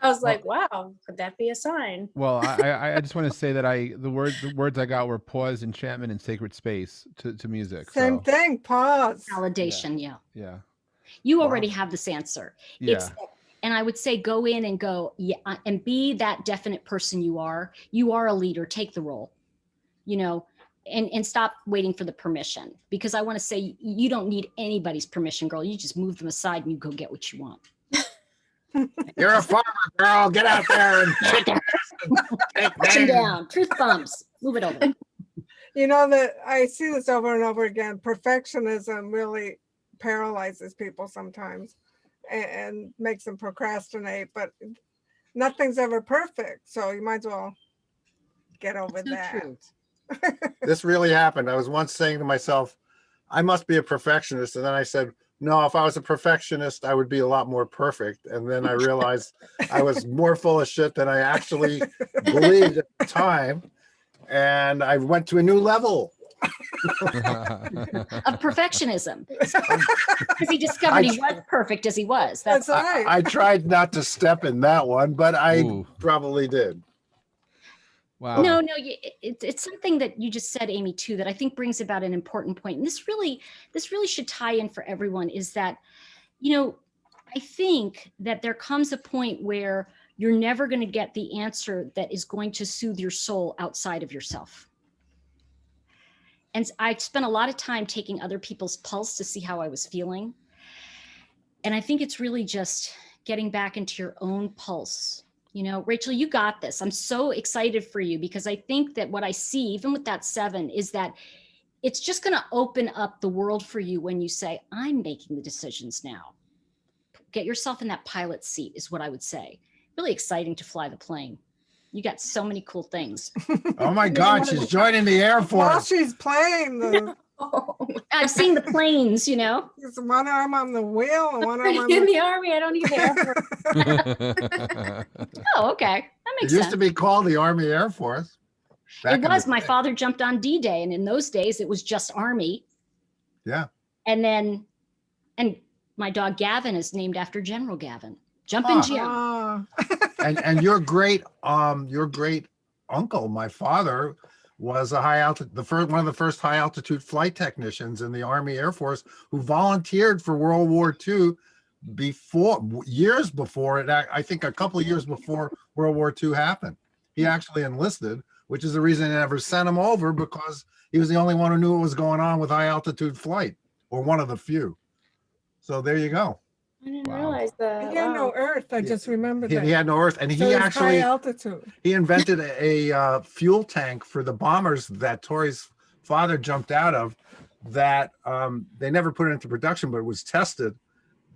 I was like, wow, could that be a sign? Well, I just want to say that the words I got were pause, enchantment, and sacred space to music. Same thing. Pause. Validation. Yeah. Yeah. You Wow. already have this answer. Yeah. And I would say go in and go, yeah, and be that definite person you are. You are a leader. Take the role, you know, and stop waiting for the permission, because I want to say you don't need anybody's permission, girl. You just move them aside and you go get what you want. You're a farmer, girl. Get out there and kick ass and take Push them names. down. Truth bumps. Move it over. You know that I see this over and over again. Perfectionism really paralyzes people sometimes and makes them procrastinate, but nothing's ever perfect. So you might as well get over So that. true. This really happened. I was once saying to myself, I must be a perfectionist. And then I said, no, if I was a perfectionist, I would be a lot more perfect. And then I realized I was more full of shit than I actually believed at the time. And I went to a new level. Of perfectionism. Because he discovered he was perfect as he was. That's right. I tried not to step in that one, but I Ooh. probably did. Wow. No, it's something that you just said, Amy, too, that I think brings about an important point. And this really should tie in for everyone, is that, you know, I think that there comes a point where you're never going to get the answer that is going to soothe your soul outside of yourself. And I spent a lot of time taking other people's pulse to see how I was feeling. And I think it's really just getting back into your own pulse. You know, Rachel, you got this. I'm so excited for you, because I think that what I see, even with that 7, is that it's just going to open up the world for you when you say, I'm making the decisions now. Get yourself in that pilot seat is what I would say. Really exciting to fly the plane. You got so many cool things. Oh my God, she's joining the Air While Force. she's playing, I've seen the planes, you know. there's one arm on the wheel and one arm on In the the Army, I don't need the Air Force. Oh, okay. That It makes used sense. to be called the Army Air Force. back It in was. the My day. father jumped on D-Day, and in those days it was just Army. Yeah. And my dog Gavin is named after General Gavin. Jumpin' Jim. Ah. And your great uncle, my father, was a one of the first high altitude flight technicians in the Army Air Force, who volunteered for World War II years before it. I think a couple of years before World War II happened. He actually enlisted, which is the reason they never sent him over, because he was the only one who knew what was going on with high altitude flight, or one of the few. So there you go. I didn't Wow. realize that. He had no Wow. earth. I just remembered He that. had no earth, and So he it's high actually altitude. he invented a fuel tank for the bombers that Tori's father jumped out of, that they never put it into production, but it was tested.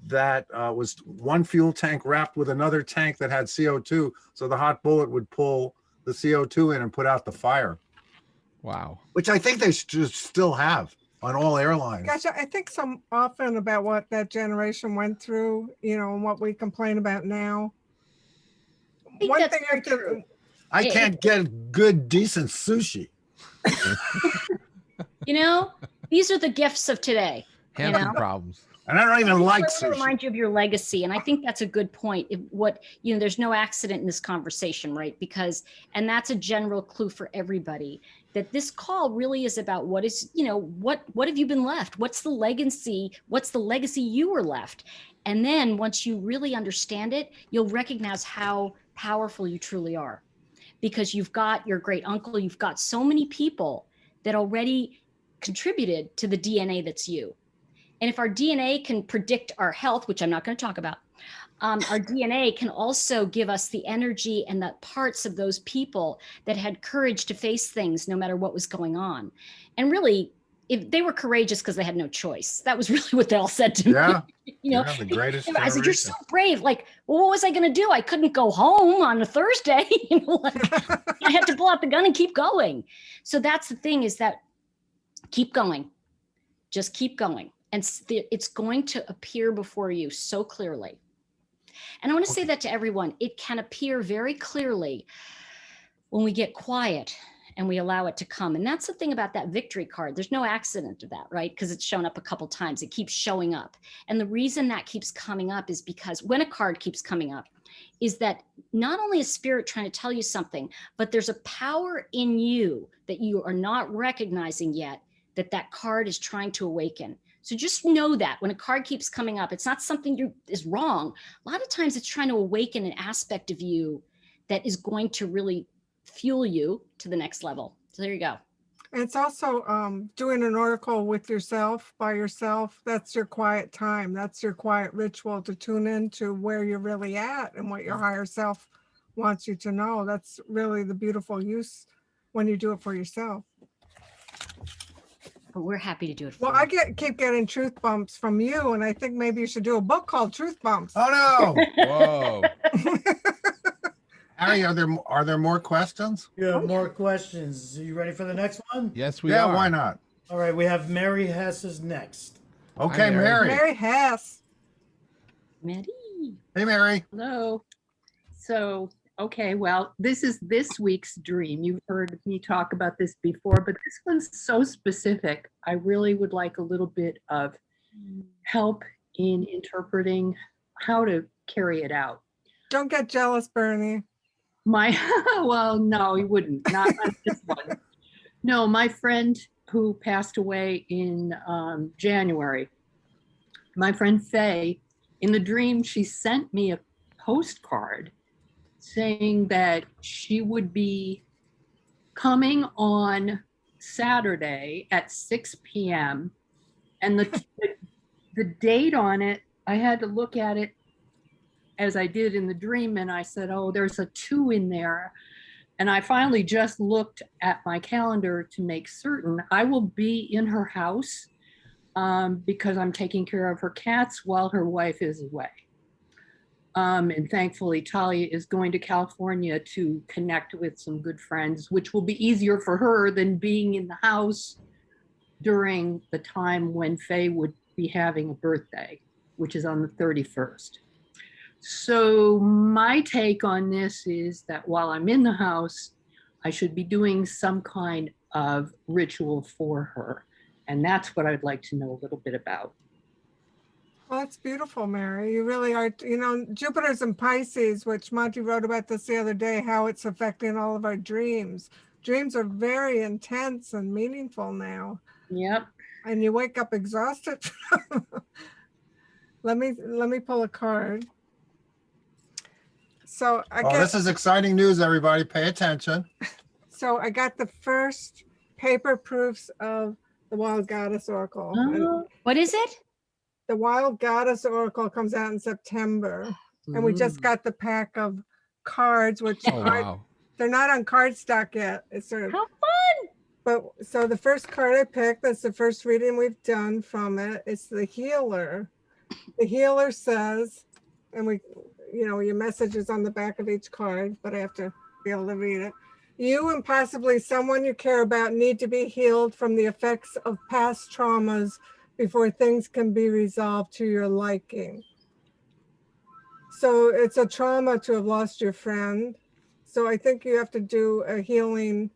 That was one fuel tank wrapped with another tank that had CO2, so the hot bullet would pull the CO2 in and put out the fire, Wow. which I think they should still have on all airlines. Gosh, I think so often about what that generation went through, you know, and what we complain about now. I think One that's thing very after true. I can't get good, decent sushi. You know, these are the gifts of today. Hampton know? problems. And I don't even like I want to sushi. remind you of your legacy, and I think that's a good point. There's no accident in this conversation, right? And that's a general clue for everybody, that this call really is about what have you been left? What's the legacy? What's the legacy you were left? And then once you really understand it, you'll recognize how powerful you truly are, because you've got your great uncle, you've got so many people that already contributed to the DNA that's you. And if our DNA can predict our health, which I'm not going to talk about, our DNA can also give us the energy and the parts of those people that had courage to face things no matter what was going on. And really, if they were courageous because they had no choice. That was really what they all said to Yeah. me. You know, Yeah, the greatest I said, "You're so generation." brave." Like, well, what was I going to do? I couldn't go home on a Thursday. You know, like, I had to pull out the gun and keep going. So that's the thing, is that keep going. Just keep going. And it's going to appear before you so clearly. And I want to say that to everyone. It can appear very clearly when we get quiet and we allow it to come. And that's the thing about that victory card. There's no accident to that, right? Because it's shown up a couple times. It keeps showing up. And the reason that keeps coming up is because when a card keeps coming up, is that not only is spirit trying to tell you something, but there's a power in you that you are not recognizing yet, that card is trying to awaken. So just know that when a card keeps coming up, it's not something is wrong. A lot of times it's trying to awaken an aspect of you that is going to really fuel you to the next level. So there you go. It's also doing an oracle with yourself, by yourself. That's your quiet time. That's your quiet ritual to tune into where you're really at and what your higher self wants you to know. That's really the beautiful use when you do it for yourself. But we're happy to do it for Well, you. I keep getting truth bumps from you, and I think maybe you should do a book called Truth Bumps. Oh no! Whoa. Harry, are there more questions? You have more questions. Are you ready for the next one? Yes, we Yeah, are. why not? All right, we have Mary Hess is next. Okay, Mary. Mary. Mary Hess. Mary. Hey, Mary. Hello. So, okay, well, this is this week's dream. You've heard me talk about this before, but this one's so specific. I really would like a little bit of help in interpreting how to carry it out. Don't get jealous, Bernie. Well, no, he wouldn't. Not on this one. No, my friend who passed away in January, my friend Faye, in the dream, she sent me a postcard saying that she would be coming on Saturday at 6 p.m. And the date on it, I had to look at it as I did in the dream, and I said, oh, there's a 2 in there. And I finally just looked at my calendar to make certain. I will be in her house because I'm taking care of her cats while her wife is away. And thankfully, Talia is going to California to connect with some good friends, which will be easier for her than being in the house during the time when Faye would be having a birthday, which is on the 31st. So my take on this is that while I'm in the house, I should be doing some kind of ritual for her. And that's what I'd like to know a little bit about. Well, that's beautiful, Mary. You really are, you know, Jupiter's in Pisces, which Monte wrote about this the other day, how it's affecting all of our dreams. Dreams are very intense and meaningful now. Yep. And you wake up exhausted. Let me pull a card. So This is exciting news, everybody. Pay attention. So I got the first paper proofs of the Wild Goddess Oracle. And What is it? the Wild Goddess Oracle comes out in September. And we just got the pack of cards, which they're not on cardstock yet. It's sort of how fun. But so the first card I picked, that's the first reading we've done from it. It's the Healer. The Healer says, and your message is on the back of each card, but I have to be able to read it. You and possibly someone you care about need to be healed from the effects of past traumas before things can be resolved to your liking. So it's a trauma to have lost your friend. So I think you have to do a healing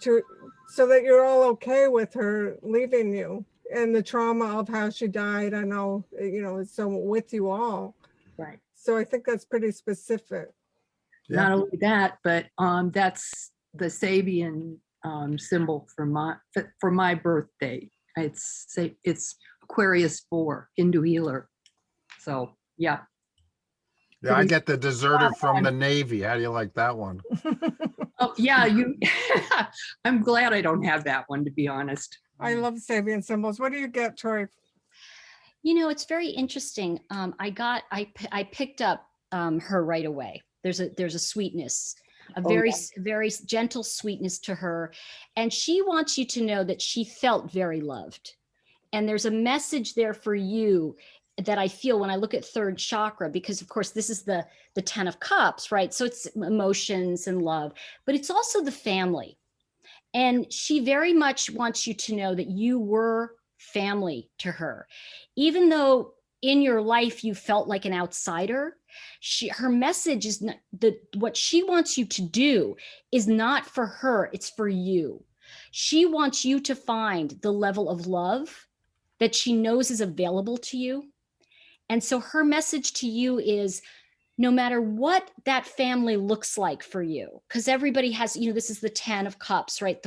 so that you're all okay with her leaving you. And the trauma of how she died, I know, it's so with you all. Right. So I think that's pretty specific. Yeah. Not only that, but that's the Sabian symbol for my birthday. It's Aquarius 4, Hindu healer. So yeah. Yeah, I get the deserter from the Navy. How do you like that one? Oh yeah, I'm glad I don't have that one, to be honest. I love Sabian symbols. What do you get, Tori? It's very interesting. I picked up her right away. There's a sweetness, a very gentle sweetness to her. And she wants you to know that she felt very loved. And there's a message there for you that I feel when I look at third chakra, because of course this is the 10 of cups, right? So it's emotions and love, but it's also the family. And she very much wants you to know that you were family to her. Even though in your life you felt like an outsider, her message is not what she wants you to do is not for her, it's for you. She wants you to find the level of love that she knows is available to you. And so her message to you is, no matter what that family looks like for you, because everybody has, this is the 10 of cups, right?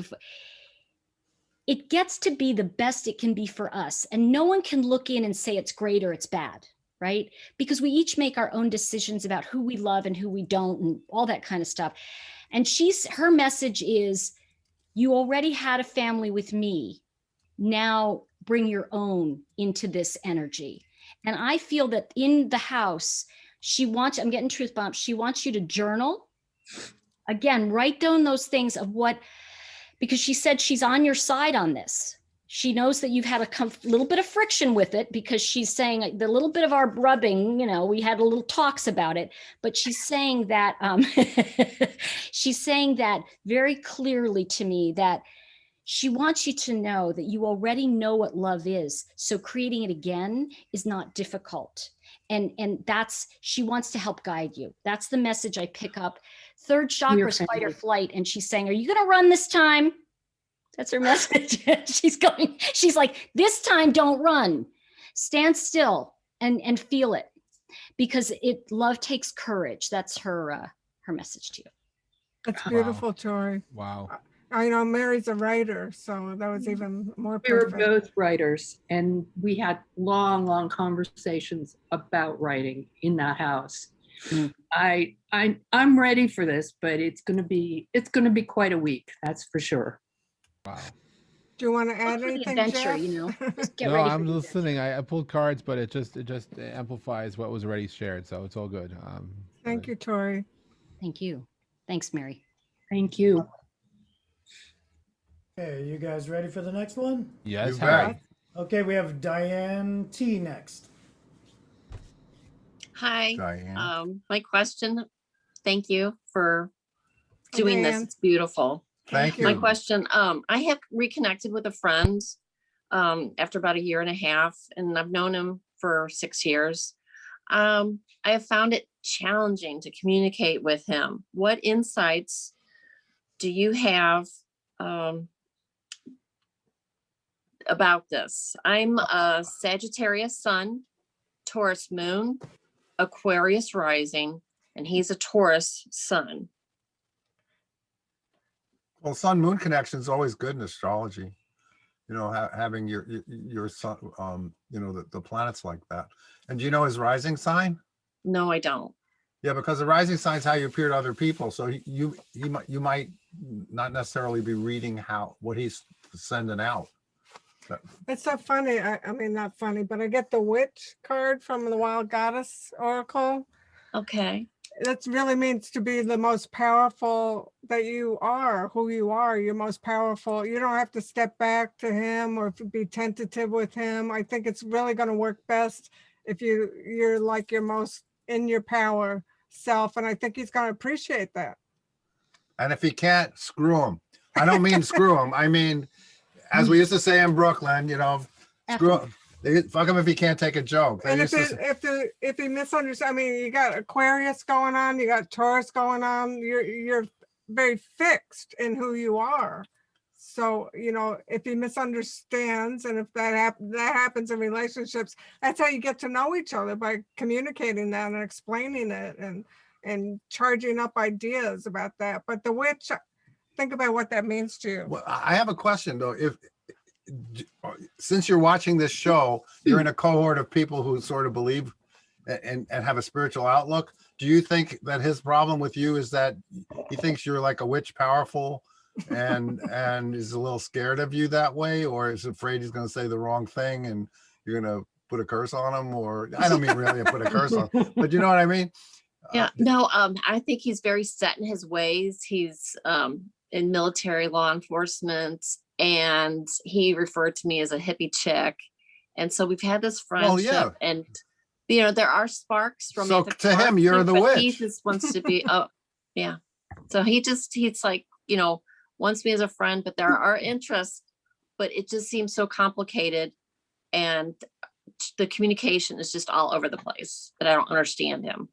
it gets to be the best it can be for us. And no one can look in and say it's great or it's bad, right? Because we each make our own decisions about who we love and who we don't and all that kind of stuff. And her message is, you already had a family with me. Now bring your own into this energy. And I feel that in the house, I'm getting truth bombs. She wants you to journal. Again, write down those things of because she said she's on your side on this. She knows that you've had a little bit of friction with it, because she's saying the little bit of our rubbing, we had a little talks about it, but she's saying that, she's saying that very clearly to me, that she wants you to know that you already know what love is. So creating it again is not difficult. And she wants to help guide you. That's the message I pick up. Third chakra is fight or flight. And she's saying, are you going to run this time? That's her message. She's like, this time, don't run. Stand still and feel it, because love takes courage. That's her message to you. That's beautiful, Tori. Wow. I know Mary's a writer, so that was even more We were perfect. both writers, and we had long, long conversations about writing in that house. I'm ready for this, but it's gonna be quite a week, that's for sure. Wow. Do you want to add anything, adventure, Jeff? Just get No, ready. I'm listening. I pulled cards, but it just amplifies what was already shared, so it's all good. Thank you, Tori. Thank you. Thanks, Mary. Thank you. Okay, you guys ready for the next one? Yes, You Harry. bet. Okay, we have Diane T next. Hi. Diane. My question, thank you for doing this. Diane. It's beautiful. Thank you. My question, I have reconnected with a friend after about 1.5 years, and I've known him for 6 years. I have found it challenging to communicate with him. What insights do you have about this? I'm a Sagittarius sun, Taurus moon, Aquarius rising, and he's a Taurus sun. Well, sun moon connection is always good in astrology. Having your sun, the planets like that. And do you know his rising sign? No, I don't. Yeah, because the rising sign is how you appear to other people. So you might not necessarily be reading what he's sending out. It's so funny. I mean, not funny, but I get the witch card from the Wild Goddess Oracle. Okay. That really means to be the most powerful that you are, who you are. You're most powerful. You don't have to step back to him or be tentative with him. I think it's really going to work best if you're like your most in your power self. And I think he's going to appreciate that. And if he can't, screw him. I don't mean screw him. I mean, as we used to say in Brooklyn, screw him. Fuck him if he can't take a joke. And if he misunderstands, I mean, you got Aquarius going on, you got Taurus going on. You're very fixed in who you are. So if he misunderstands, and if that happens in relationships, that's how you get to know each other, by communicating that and explaining it and charging up ideas about that. But the witch, think about what that means to you. Well, I have a question though. Since you're watching this show, you're in a cohort of people who sort of believe and have a spiritual outlook. Do you think that his problem with you is that he thinks you're like a witch, powerful, and is a little scared of you that way, or is afraid he's going to say the wrong thing and you're going to put a curse on him? Or I don't mean really to put a curse on, but you know what I mean? Yeah, no, I think he's very set in his ways. He's in military law enforcement, and he referred to me as a hippie chick. And so we've had this friendship, yeah. And there are sparks from So to him, you're the but he witch. just wants to be yeah. So he's like, wants me as a friend, but there are interests, but it just seems so complicated, and the communication is just all over the place, that I don't understand him.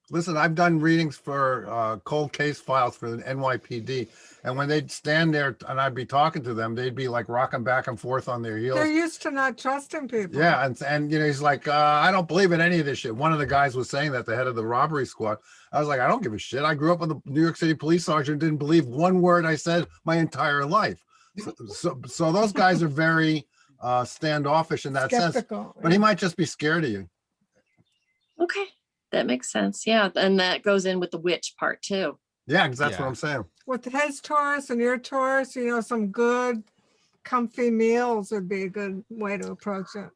Listen, I've done readings for cold case files for the NYPD, and when they'd stand there and I'd be talking to them, they'd be like rocking back and forth on their heels. They're used to not trusting people. Yeah, and he's like, I don't believe in any of this shit. One of the guys was saying that, the head of the robbery squad. I was like, I don't give a shit. I grew up with a New York City police sergeant, didn't believe one word I said my entire life. So those guys are very standoffish in that sense, Skeptical. but he might just be scared of you. Okay, that makes sense. Yeah, and that goes in with the witch part too. Yeah, 'cause that's what I'm saying. With his Taurus and your Taurus, you know, some good, comfy meals would be a good way to approach it.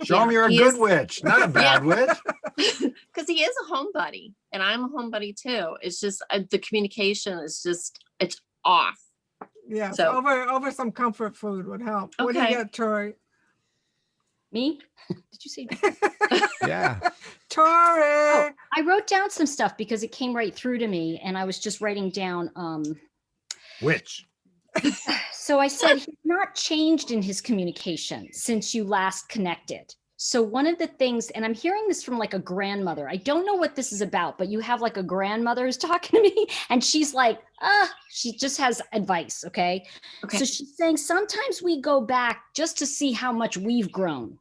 Show him you're a good witch, not a bad witch. Because he is a homebody, and I'm a homebody too. It's just the communication is just it's off. Yeah, So- over some comfort food would help. What do you Okay. get, Tori? Me? Did you say? Yeah. Tori! Oh, I wrote down some stuff because it came right through to me, and I was just writing down. Witch. So I said he's not changed in his communication since you last connected. So one of the things, and I'm hearing this from like a grandmother. I don't know what this is about, but you have like a grandmother who's talking to me, and she's like, she just has advice. Okay. So she's saying sometimes we go back just to see how much we've grown.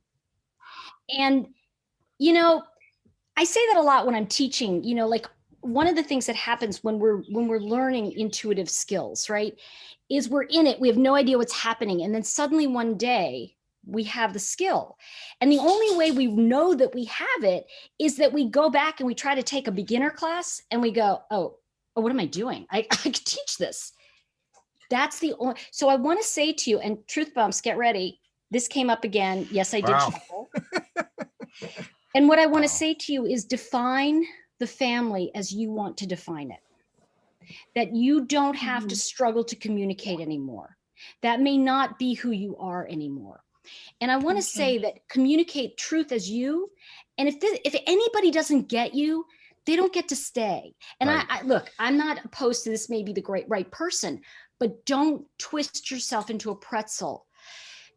And, you know, I say that a lot when I'm teaching, you know, like one of the things that happens when we're learning intuitive skills, right, is we're in it. We have no idea what's happening. And then suddenly one day we have the skill. And the only way we know that we have it is that we go back and we try to take a beginner class and we go, oh, what am I doing? I could teach this. That's the only, so I want to say to you, and truth bumps, get ready. This came up again. Yes, I did. Wow. Travel. And what I want to say to you is define the family as you want to define it. That you don't have to struggle to communicate anymore. That may not be who you are anymore. And I want to say that communicate truth as you. And if anybody doesn't get you, they don't get to stay. And Right. I look, I'm not opposed to this, maybe the right person, but don't twist yourself into a pretzel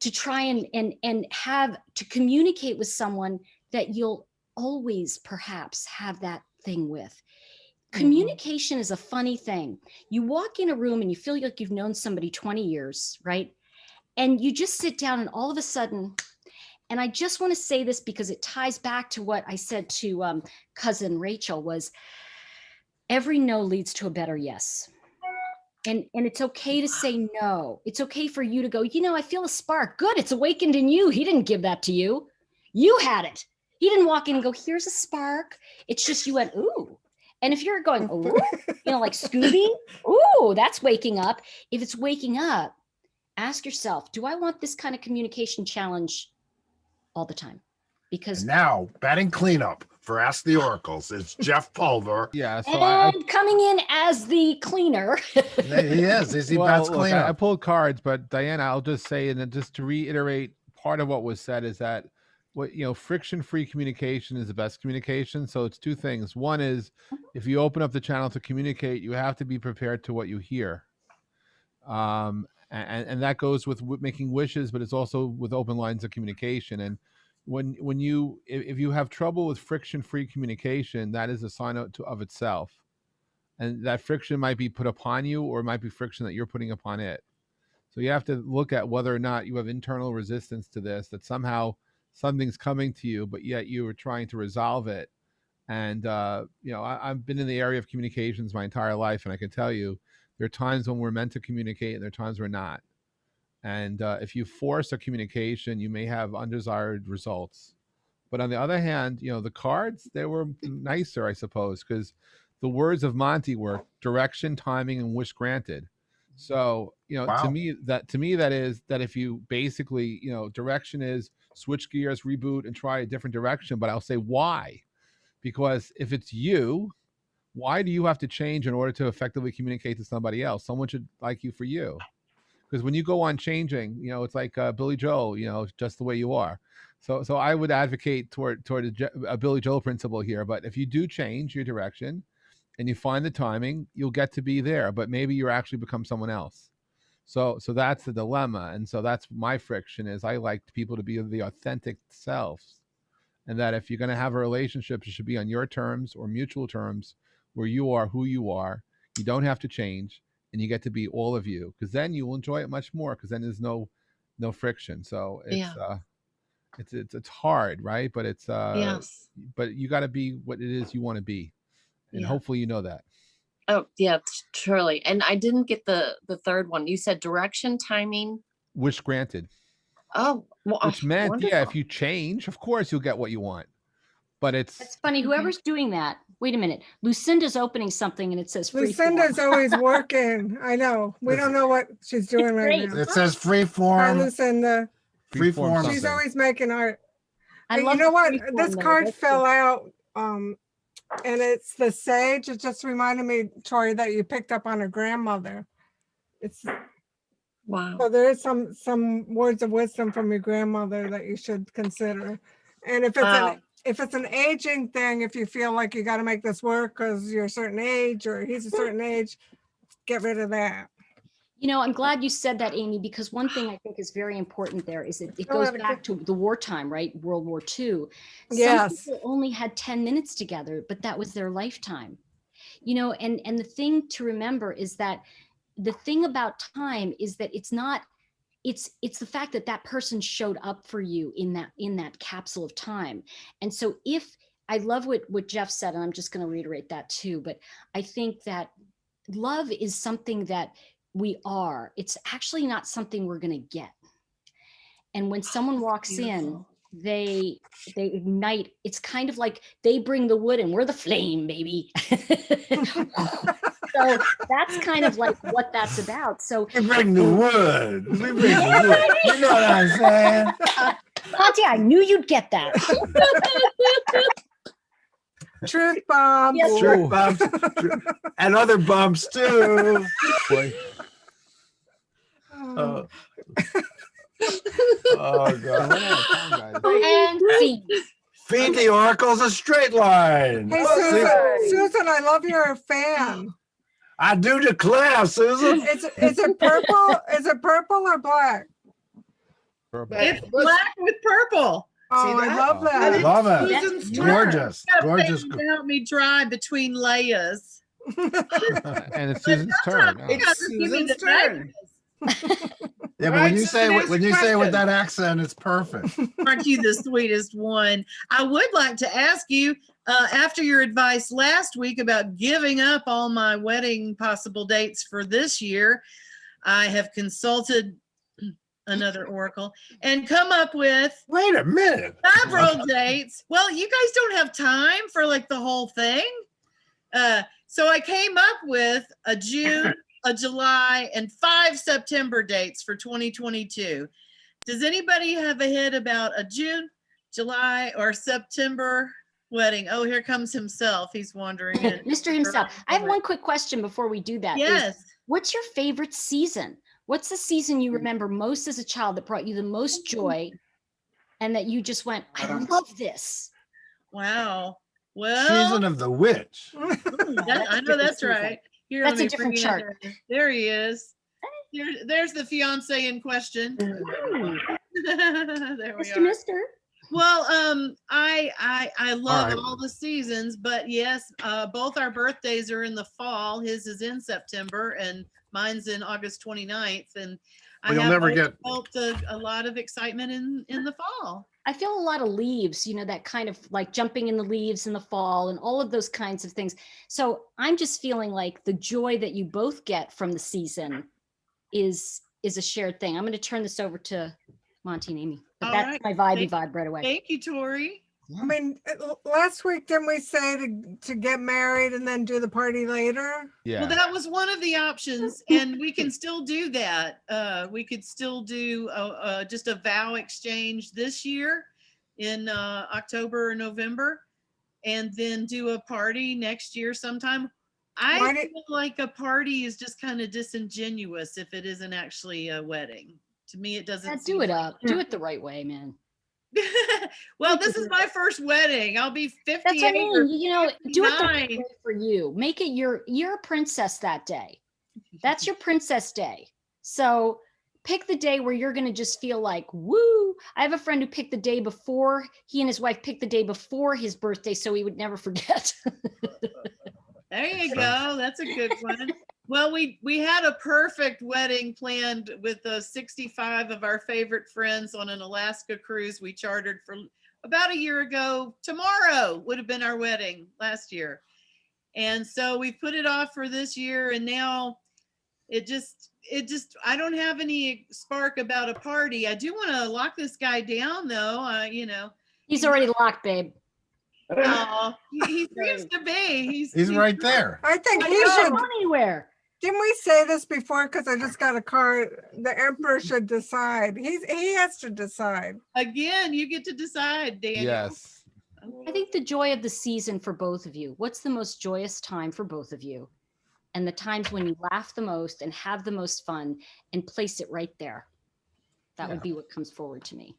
to try and have to communicate with someone that you'll always perhaps have that thing with. Communication is a funny thing. You walk in a room and you feel like you've known somebody 20 years, right? And you just sit down and all of a sudden, and I just want to say this because it ties back to what I said to cousin Rachel was every no leads to a better yes. And it's okay to say no. It's okay for you to go, you know, I feel a spark. Good. It's awakened in you. He didn't give that to you. You had it. He didn't walk in and go, here's a spark. It's just you went, ooh. And if you're going, ooh, you know, like Scooby, ooh, that's waking up. If it's waking up, ask yourself, do I want this kind of communication challenge all the time? Because And now, batting cleanup for Ask the Oracles is Jeff Pulver. Yeah. So and coming in as the cleaner. He is. He bats look, cleanup. I pulled cards, but Diana, I'll just say, and then just to reiterate, part of what was said is that friction-free communication is the best communication. So it's two things. One is if you open up the channel to communicate, you have to be prepared to what you hear. And that goes with making wishes, but it's also with open lines of communication. And if you have trouble with friction-free communication, that is a sign of itself. And that friction might be put upon you, or it might be friction that you're putting upon it. So you have to look at whether or not you have internal resistance to this, that somehow something's coming to you, but yet you are trying to resolve it. And, I've been in the area of communications my entire life, and I can tell you there are times when we're meant to communicate and there are times we're not. And if you force a communication, you may have undesired results. But on the other hand, the cards, they were nicer, I suppose, because the words of Monte were direction, timing, and wish granted. So, Wow. to me, that is that if you basically, direction is switch gears, reboot, and try a different direction. But I'll say why? Because if it's you, why do you have to change in order to effectively communicate to somebody else? Someone should like you for you. Because when you go on changing, it's like Billy Joel, just the way you are. So I would advocate toward a Billy Joel principle here. But if you do change your direction and you find the timing, you'll get to be there. But maybe you actually become someone else. So that's the dilemma. And so that's my friction is I like people to be the authentic selves. And that if you're going to have a relationship, it should be on your terms or mutual terms where you are who you are. You don't have to change. And you get to be all of you, because then you will enjoy it much more, because then there's no friction. So it's hard, right? But Yes. but you got to be what it is you want to be, and hopefully you know that. Oh, yeah, truly. And I didn't get the third one. You said direction, timing. Wish granted. Oh, well, Which meant, yeah, wonderful. if you change, of course you'll get what you want. But It's funny. Whoever's doing that. Wait a minute. Lucinda's opening something and it says free Lucinda's form. always working. I know. We don't know what she's doing right great. now. It says free Hi, form. Lucinda. Free form. She's something. always making art. I And love you know the what? free form, This though. card That's fell good. out. And it's the sage. It just reminded me, Tori, that you picked up on her grandmother. It's Wow. so there is some words of wisdom from your grandmother that you should consider. And if it's an aging thing, if you feel like you got to make this work because you're a certain age or he's a certain age, get rid of that. You know, I'm glad you said that, Amy, because one thing I think is very important there is it Oh, goes that'd back to the wartime, right? World War II. Yes. Some people only had 10 minutes together, but that was their lifetime. You know, and the thing to remember is that the thing about time is that it's not, it's the fact that that person showed up for you in that capsule of time. And so if I love what Jeff said, and I'm just going to reiterate that too, but I think that love is something that we are. It's actually not something we're going to get. And when someone walks in, they ignite. It's kind of like they bring the wood and we're the flame, baby. So that's kind of like what that's about. So We bring the wood. We bring the wood. You know what I'm saying? Monte, I knew you'd get that. Truth bomb. Yes, Truth bumps. And other bumps too. Boy. Oh, oh God. And feed. Feed the oracles a straight line. Hey, Susan, I love you're a fan. I do declare, Susan. Is it purple? Is it purple or black? Purple. But- It's black with purple. Oh, I that? love And that. it's Love it. Susan's turn. Gorgeous. Got Gorgeous. things to help me dry between layers. And it's Susan's turn. Oh. It's Just give me Susan's the turn. Yeah, but Right, when you Susan, say ask when your you say it with question. that accent, it's perfect. Aren't you the sweetest one? I would like to ask you, after your advice last week about giving up all my wedding possible dates for this year, I have consulted another oracle and come up with Wait a minute. several dates. Well, you guys don't have time for like the whole thing. So I came up with a June, a July, and 5 September dates for 2022. Does anybody have a hit about a June, July, or September wedding? Oh, here comes himself. He's wandering in. Mr. Himself. I have one quick question before we do that. Yes. What's your favorite season? What's the season you remember most as a child that brought you the most joy and that you just went, I love this? Wow. Well, Season of the Witch. I know that's right. Here, That's let a me different bring it chart. up there. There he is. There's the fiance in question. There we Mr. are. Mister. Well, I love right. all the seasons, but yes, both our birthdays are in the fall. His is in September and mine's in August 29th. And I Well, you'll have never always felt a lot of excitement in the fall. I feel a lot of leaves, you know, that kind of like jumping in the leaves in the fall and all of those kinds of things. So I'm just feeling like the joy that you both get from the season is a shared thing. I'm going to turn this over to Monte and Amy, but All that's right. my vibe right away. Thank you, Tori. I mean, last week, didn't we say to get married and then do the party later? Yeah. Well, that was one of the options, and we can still do that. We could still do just a vow exchange this year in October or November, and then do a party next year sometime. I feel like a party is just kind of disingenuous if it isn't actually a wedding. To me, it doesn't. Yeah, seem do it like- up. Do it the right way, man. Well, this is my first wedding. I'll be 58 That's what I or mean. You know, do it the right 59. way for you. Make it you're a princess that day. That's your princess day. So pick the day where you're going to just feel like, woo. I have a friend who picked the day before, he and his wife picked the day before his birthday so he would never forget. There you go. That's a good one. Well, we had a perfect wedding planned with 65 of our favorite friends on an Alaska cruise we chartered for about a year ago. Tomorrow would have been our wedding last year. And so we put it off for this year, and now it just, I don't have any spark about a party. I do want to lock this guy down though. You know, He's already locked, babe. oh, he seems to be. He's right there. I think I he know. should. Go anywhere. Didn't we say this before? Because I just got a card. The emperor should decide. He has to decide. Again, you get to decide, Daniel. Yes. I think the joy of the season for both of you. What's the most joyous time for both of you? And the times when you laugh the most and have the most fun, and place it right there. That would be what comes forward to me.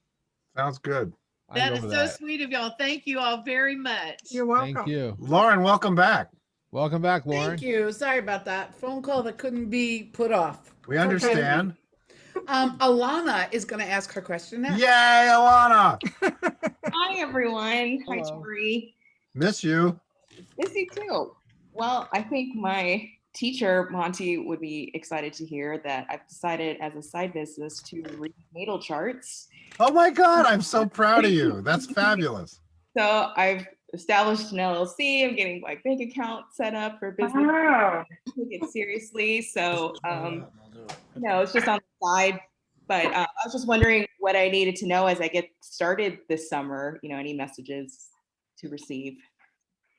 Sounds good. That is so sweet of y'all. Thank you all very much. You're welcome. Thank you. Lauren, welcome back. Welcome back, Lauren. Thank you. Sorry about that phone call that couldn't be put off. We understand. Alana is going to ask her question now. Yay, Alana. Hi, everyone. Hi, Hello. Tori. Miss you. Miss you too. Well, I think my teacher, Monte, would be excited to hear that I've decided as a side business to read natal charts. Oh my God, I'm so proud of you. That's fabulous. So I've established an LLC. I'm getting my bank account set up for business. Wow. Take it seriously. So, it's just on the side. But I was just wondering what I needed to know as I get started this summer. Any messages to receive.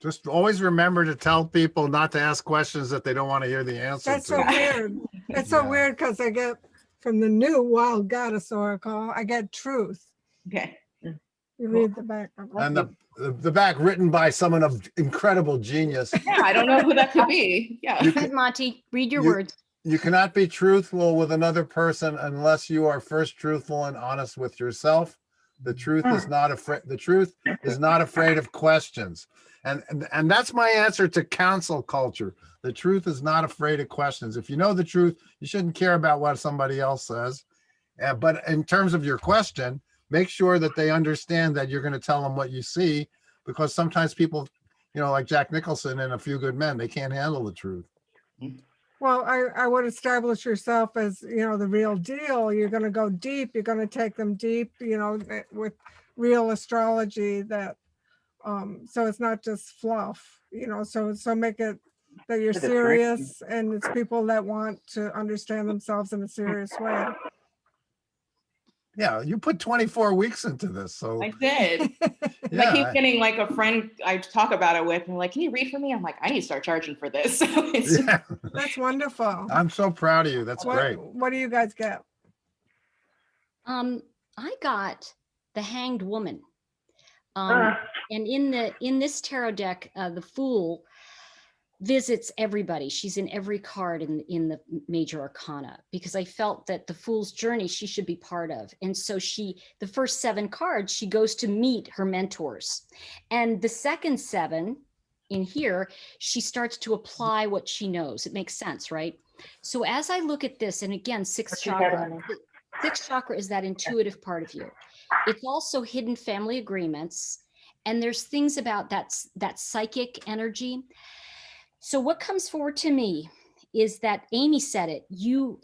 Just always remember to tell people not to ask questions that they don't want to hear the answer That's to. so weird. It's so weird because I get from the new Wild Goddess Oracle, I get truth. Okay. You read the back. And the back written by someone of incredible genius. Yeah, I don't know who that could be. Yeah. Monty, read your words. You cannot be truthful with another person unless you are first truthful and honest with yourself. The truth is not afraid. The truth is not afraid of questions. And that's my answer to council culture. The truth is not afraid of questions. If you know the truth, you shouldn't care about what somebody else says. But in terms of your question, make sure that they understand that you're going to tell them what you see, because sometimes people, like Jack Nicholson in A Few Good Men, they can't handle the truth. Well, I would establish yourself as, the real deal. You're going to go deep. You're going to take them deep, with real astrology that, so it's not just fluff, so make it that you're serious and it's people that want to understand themselves in a serious way. Yeah, you put 24 weeks into this, so. I did. I keep getting like a friend I talk about it with, and like, can you read for me? I'm like, I need to start charging for this. That's wonderful. I'm so proud of you. That's great. What do you guys get? I got the Hanged Woman. And in this tarot deck, the Fool visits everybody. She's in every card in the major arcana, because I felt that the Fool's journey she should be part of. And so the first 7 cards, she goes to meet her mentors. And the second 7 in here, she starts to apply what she knows. It makes sense, right? So as I look at this, and again, sixth chakra is that intuitive part of you. It's also hidden family agreements. And there's things about that psychic energy. So what comes forward to me is that Amy said it, you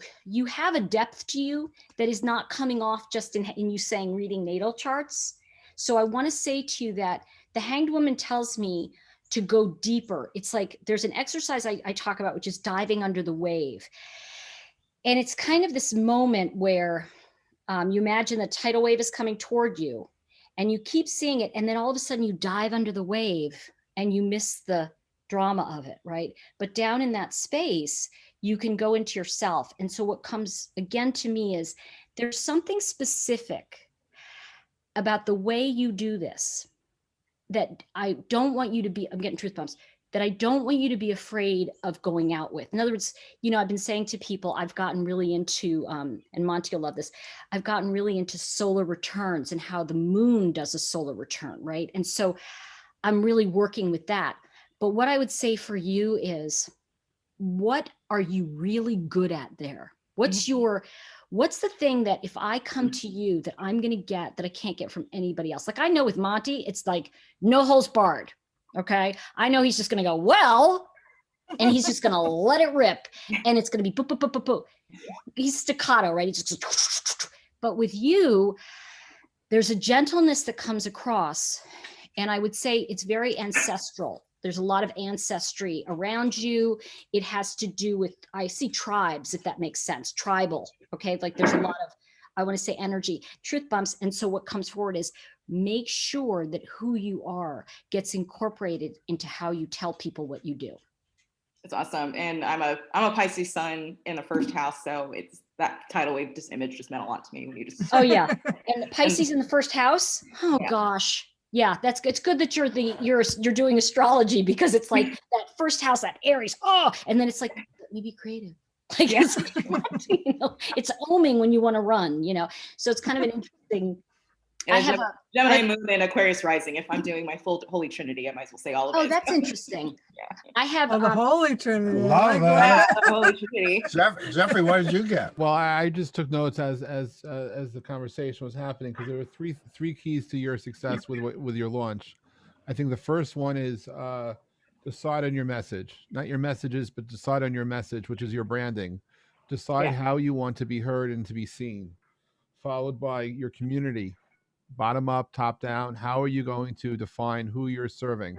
have a depth to you that is not coming off just in you saying reading natal charts. So I want to say to you that the Hanged Woman tells me to go deeper. It's like there's an exercise I talk about, which is diving under the wave. And it's kind of this moment where you imagine the tidal wave is coming toward you and you keep seeing it. And then all of a sudden you dive under the wave and you miss the drama of it, right? But down in that space, you can go into yourself. And so what comes again to me is there's something specific about the way you do this that I don't want you to be, I'm getting truth bumps, that I don't want you to be afraid of going out with. In other words, I've been saying to people, I've gotten really into, and Monte will love this, I've gotten really into solar returns and how the moon does a solar return, right? And so I'm really working with that. But what I would say for you is, what are you really good at there? What's the thing that if I come to you that I'm going to get that I can't get from anybody else? Like I know with Monte, it's like no holds barred. Okay. I know he's just going to go, well, and he's just going to let it rip. And it's going to be boop, boop, boop, boop, boop. He's staccato, right? He's just, but with you, there's a gentleness that comes across. And I would say it's very ancestral. There's a lot of ancestry around you. It has to do with, I see tribes, if that makes sense, tribal. Okay. Like there's a lot of, I want to say energy, truth bumps. And so what comes forward is make sure that who you are gets incorporated into how you tell people what you do. It's awesome. And I'm a Pisces sun in the first house. So it's that tidal wave image just meant a lot to me when you just. Oh yeah. And Pisces in the first house. Oh gosh. Yeah, that's good. It's good that you're doing astrology, because it's like that first house, that Aries. Oh, and then it's like, let me be creative. Like it's, it's oming when you want to run, So it's kind of an interesting. And I have a Gemini moon and Aquarius rising. If I'm doing my full Holy Trinity, I might as well say all of it. Oh, that's interesting. I have the Holy Trinity. Love that. Holy Trinity. Jeffrey, what did you get? Well, I just took notes as the conversation was happening, because there were three keys to your success with your launch. I think the first one is decide on your message, not your messages, but decide on your message, which is your branding. Decide how you want to be heard and to be seen, followed by your community. Bottom up, top down. How are you going to define who you're serving?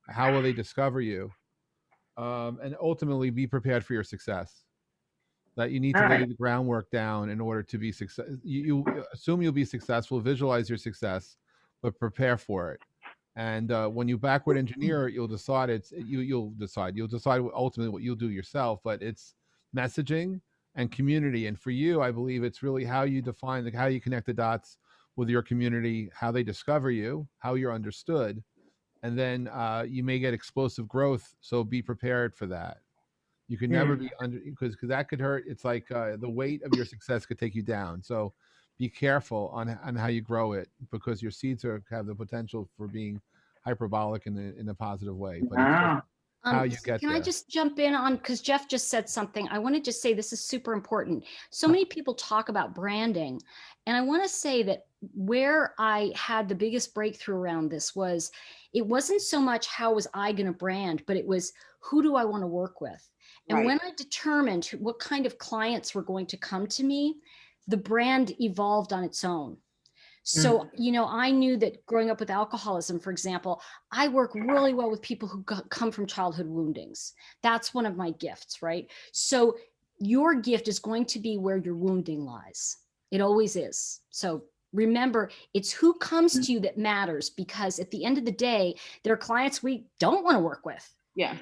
How will they discover you? And ultimately be prepared for your success. That you need to lay the groundwork down in order to be success. You assume you'll be successful, visualize your success, but prepare for it. And when you backward engineer it, you'll decide you'll decide ultimately what you'll do yourself, but it's messaging and community. And for you, I believe it's really how you define, how you connect the dots with your community, how they discover you, how you're understood, and then you may get explosive growth. So be prepared for that. You can never be under, because that could hurt. It's like the weight of your success could take you down. So be careful on how you grow it, because your seeds have the potential for being hyperbolic in a positive way. But it's just how you get Can there. I just jump in on, because Jeff just said something. I want to just say this is super important. So many people talk about branding, and I want to say that where I had the biggest breakthrough around this was, it wasn't so much how was I going to brand, but it was who do I want to work with? And when I determined what kind of clients were going to come to me, the brand evolved on its own. So, I knew that growing up with alcoholism, for example, I work really well with people who come from childhood woundings. That's one of my gifts, right? So your gift is going to be where your wounding lies. It always is. So remember, it's who comes to you that matters, because at the end of the day, there are clients we don't want to work with. Yeah.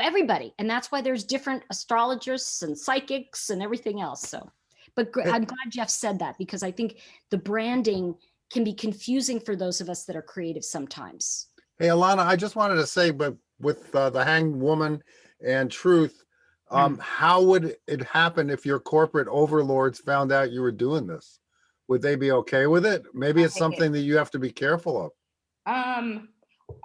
Everybody. And that's why there's different astrologists and psychics and everything else. So, but I'm glad Jeff said that, because I think the branding can be confusing for those of us that are creative sometimes. Hey, Alana, I just wanted to say, but with the Hanged Woman and Truth, how would it happen if your corporate overlords found out you were doing this? Would they be okay with it? Maybe it's something that you have to be careful of.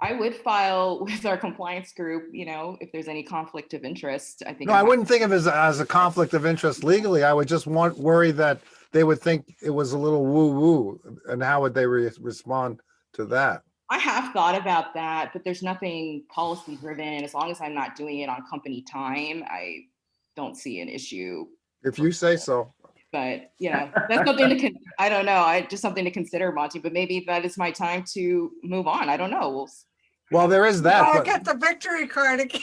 I would file with our compliance group, if there's any conflict of interest. I think. No, I wouldn't think of it as a conflict of interest legally. I would just worry that they would think it was a little woo-woo, and how would they respond to that? I have thought about that, but there's nothing policy driven. As long as I'm not doing it on company time, I don't see an issue. If you say so. But that's something I don't know. Just something to consider, Monte. But maybe that is my time to move on. I don't know. Well, there is that. I'll get the victory card again.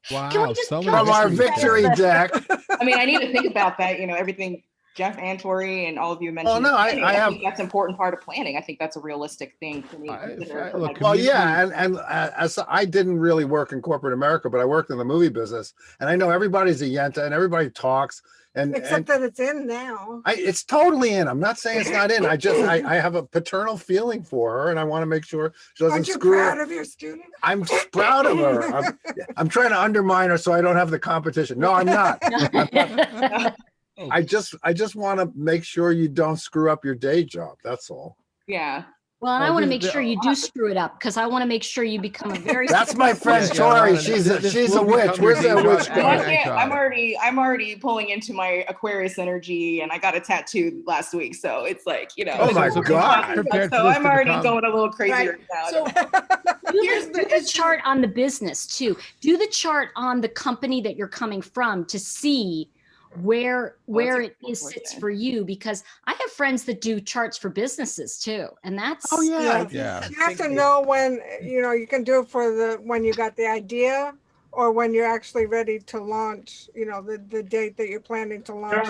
Wow, from our victory deck. I mean, I need to think about that. Everything Jeff and Tori and all of you mentioned. Oh no, I think that's an important part of planning. I think that's a realistic thing for me to consider. Well, yeah, and as I didn't really work in corporate America, but I worked in the movie business, and I know everybody's a yenta and everybody talks. Except that it's in now. It's totally in. I'm not saying it's not in. I have a paternal feeling for her, and I want to make sure she doesn't screw up. Aren't you proud of your student? I'm proud of her. I'm trying to undermine her so I don't have the competition. No, I'm not. I just want to make sure you don't screw up your day job. That's all. Yeah. Well, and I want to make sure you do screw it up, because I want to make sure you become a very. That's my friend Tori. She's a witch. Where's that witch? I'm already pulling into my Aquarius energy, and I got a tattoo last week, so it's like Oh my God! So I'm already going a little crazy right now. So here's the chart on the business too. Do the chart on the company that you're coming from to see where a it good is sits question. for you, because I have friends that do charts for businesses too, and that's Yeah. You have to know when, you can do it for when you got the idea or when you're actually ready to launch, the date that you're planning to launch.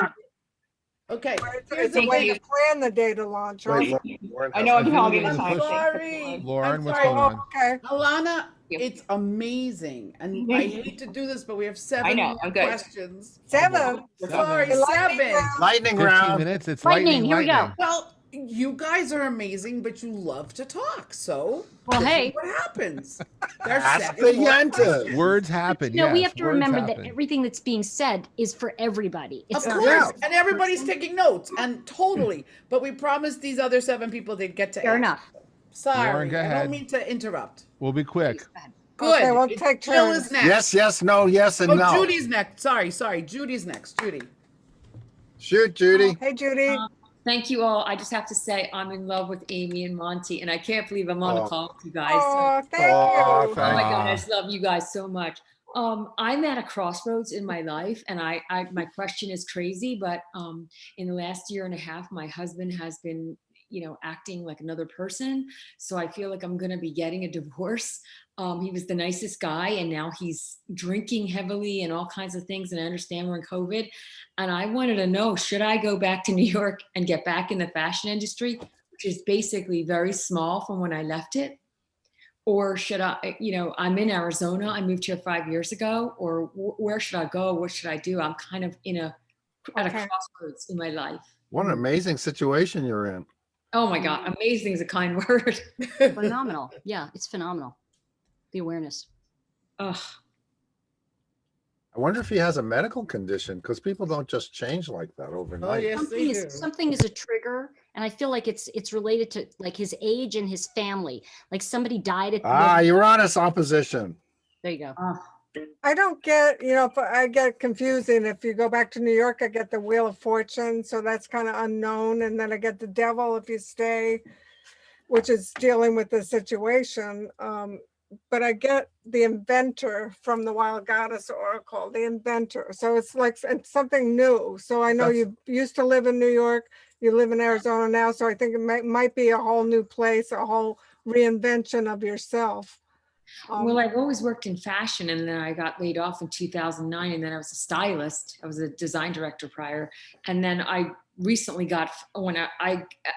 Okay. It's a way to plan the day to launch. Wait, also. Lauren I know I'm Is hogging Lauren the gonna time. push- Sorry. Lauren, I'm what's sorry. going on? Okay. Alana, Yep. it's amazing. And I hate to do this, but we have 7 know, more I'm good. questions. 7. Sorry, Lightning 7. round. Lightning 15 round. minutes. It's lightning. lightning. Here we go. lightning. Well, you guys are amazing, but you love to talk. So Well, this is hey. what happens? There's Ask 7 the more Yentas. questions. Words happen. No, we yes, have to words remember happen. that everything that's being said is for everybody. It's Of not course, just and one everybody's person. taking notes, and totally. But we promised these other 7 people they'd get to Fair ask. enough. Sorry, Lauren, go I ahead. don't mean to interrupt. We'll be quick. Good. Okay, we'll It- take Jill turns. is next. Yes, yes, no, yes, and Oh, no. Judy's next. Sorry. Judy's next. Judy. Shoot, Judy. Hey, Judy. Thank you all. I just have to say I'm in love with Amy and Monty, and I can't believe I'm on the Oh. call with you guys. Oh, thank you. Oh my God, I just love you guys so much. I'm at a crossroads in my life, and my question is crazy, but in the last year and a half, my husband has been, acting like another person. So I feel like I'm going to be getting a divorce. He was the nicest guy, and now he's drinking heavily and all kinds of things. And I understand we're in COVID. And I wanted to know, should I go back to New York and get back in the fashion industry, which is basically very small from when I left it? Or should I, I'm in Arizona. I moved here 5 years ago. Or where should I go? What should I do? I'm kind of at a crossroads in my life. What an amazing situation you're in. Oh my God, amazing is a kind word. Phenomenal. Yeah, it's phenomenal. The awareness. Ugh. I wonder if he has a medical condition, because people don't just change like that overnight. Something is a trigger, and I feel like it's related to like his age and his family. Like somebody died at the Uranus opposition. There you go. I don't get, I get confusing. If you go back to New York, I get the Wheel of Fortune. So that's kind of unknown. And then I get the Devil if you stay, which is dealing with the situation. But I get the Inventor from the Wild Goddess Oracle, the Inventor. So it's like it's something new. So I know you used to live in New York, you live in Arizona now. So I think it might be a whole new place, a whole reinvention of yourself. Well, I've always worked in fashion, and then I got laid off in 2009, and then I was a stylist. I was a design director prior. And then I recently got,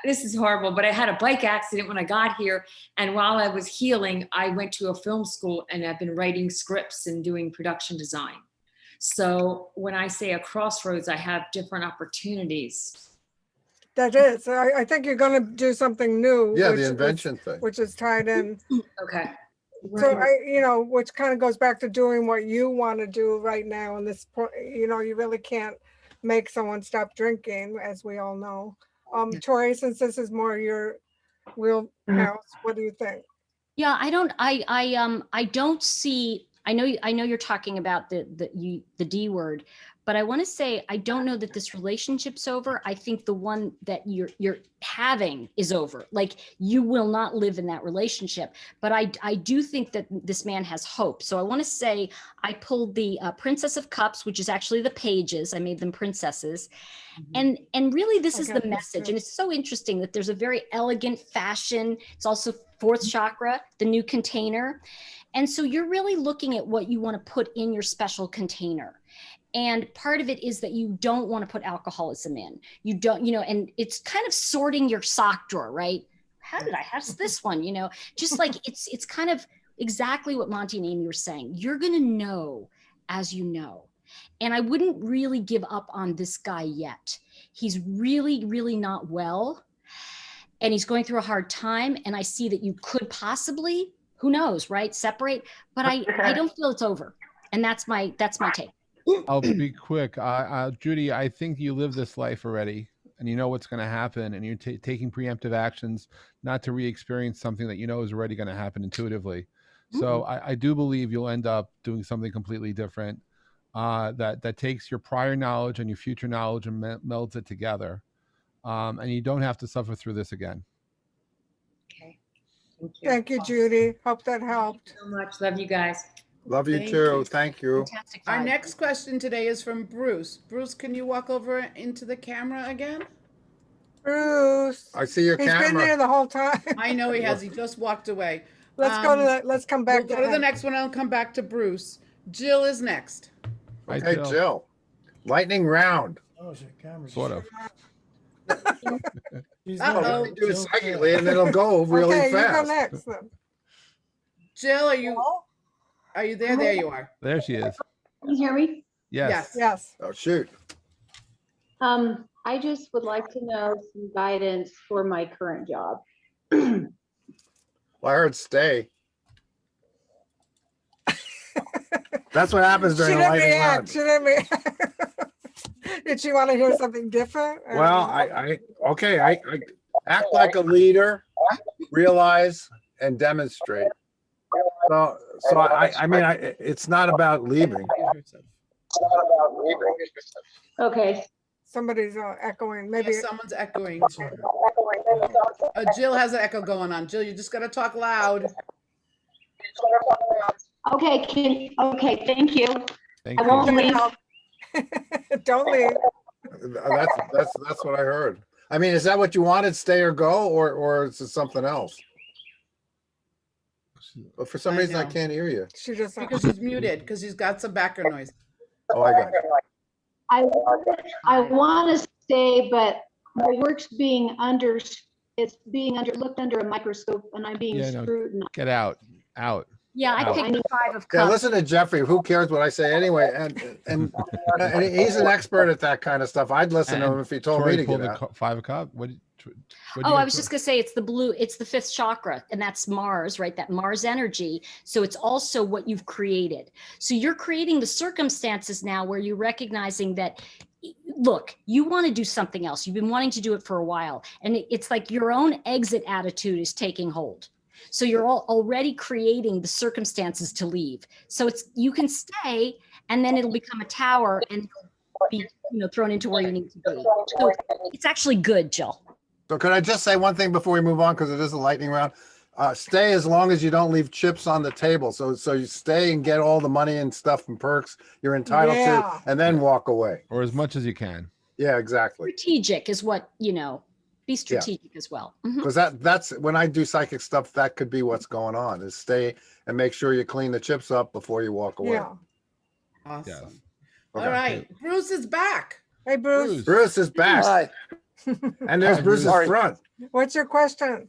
this is horrible, but I had a bike accident when I got here. And while I was healing, I went to a film school, and I've been writing scripts and doing production design. So when I say a crossroads, I have different opportunities. That is, I think you're going to do something new. Yeah, the invention thing. Which is tied in. Okay. So which kind of goes back to doing what you want to do right now. And this point, you really can't make someone stop drinking, as we all know. Tori, since this is more your wheelhouse, what do you think? Yeah, I don't see. I know you're talking about the D word, but I want to say I don't know that this relationship's over. I think the one that you're having is over. Like you will not live in that relationship. But I do think that this man has hope. So I want to say I pulled the Princess of Cups, which is actually the pages. I made them princesses, and really this is the message. And it's so interesting that there's a very elegant fashion. It's also fourth chakra, the new container. And so you're really looking at what you want to put in your special container. And part of it is that you don't want to put alcoholism in. You don't, and it's kind of sorting your sock drawer, right? How did I have this one? Just like it's kind of exactly what Monte and Amy were saying. You're going to know as you know. And I wouldn't really give up on this guy yet. He's really, really not well. And he's going through a hard time. And I see that you could possibly, who knows, right? Separate, but I don't feel it's over. And that's my take. I'll be quick. Judy, I think you live this life already and you know what's going to happen, and you're taking preemptive actions not to re-experience something that you know is already going to happen intuitively. So I do believe you'll end up doing something completely different that takes your prior knowledge and your future knowledge and melds it together. And you don't have to suffer through this again. Okay. Thank you, Judy. Hope that helped. Thank you so much. Love you guys. Love you Thank too. you. Thank you. Fantastic. Our vibe. next question today is from Bruce. Bruce, can you walk over into the camera again? Bruce. I see your He's been camera. there the whole time. I know he has. He just walked away. Let's go to that. Let's come back We'll go to the him. next one. I'll come back to Bruce. Jill is next. Hi, Okay, Jill. Jill. Lightning round. Oh, shit, camera's. Sort of. She's Uh-oh. there. We can do it Jill's psychically and it'll go really Okay, you go fast. next then. Jill, are you there? There you are. There she is. Can you hear me? Yes. Yes. Oh, shoot. I just would like to know some guidance for my current job. Well, I heard stay. That's what happens She during a didn't lightning react. round. She didn't react. Did she want to hear something different? or- Well, I act like a leader, realize and demonstrate. So I mean, it's not about leaving. Okay. Somebody's echoing. Maybe Yes, someone's echoing. Jill has an echo going on. Jill, you just got to talk loud. Okay. Okay. Thank you. Thank I won't you. leave. don't leave. That's what I heard. I mean, is that what you wanted? Stay or go, or is it something else? But for some I reason, I know. can't hear you. She just Because she's muted, because she's got some background noise. Oh, I got you. I want to stay, but my work's being looked under a microscope, and I'm being Yeah, no, scrutinized. get out. Out. Yeah, I Out. picked the 5 of Yeah, cups. listen to Jeffrey. Who cares what I say anyway? And he's an expert at that kind of stuff. I'd listen to him if he told Tori me to pulled get the out. 5 of cup. What? Oh, I was just gonna say it's the blue, it's the 5th chakra, and that's Mars, right? That Mars energy. So it's also what you've created. So you're creating the circumstances now where you're recognizing that, look, you want to do something else. You've been wanting to do it for a while, and it's like your own exit attitude is taking hold. So you're already creating the circumstances to leave. So you can stay, and then it'll become a tower and be thrown into where you need to be. So it's actually good, Jill. So could I just say one thing before we move on, because it is a lightning round? Stay as long as you don't leave chips on the table. So you stay and get all the money and stuff and perks you're entitled Yeah. to, and then walk away. Or as much as you can. Yeah, exactly. Strategic is what, be strategic as well. Mhm. Because that's when I do psychic stuff, that could be what's going on, is stay and make sure you clean the chips up before you walk away. Yeah. Awesome. Yes. Okay. All right. Bruce is back. Hey, Bruce. Bruce is back. Hi. And there's Hi, Bruce's Bruce. front. What's your question?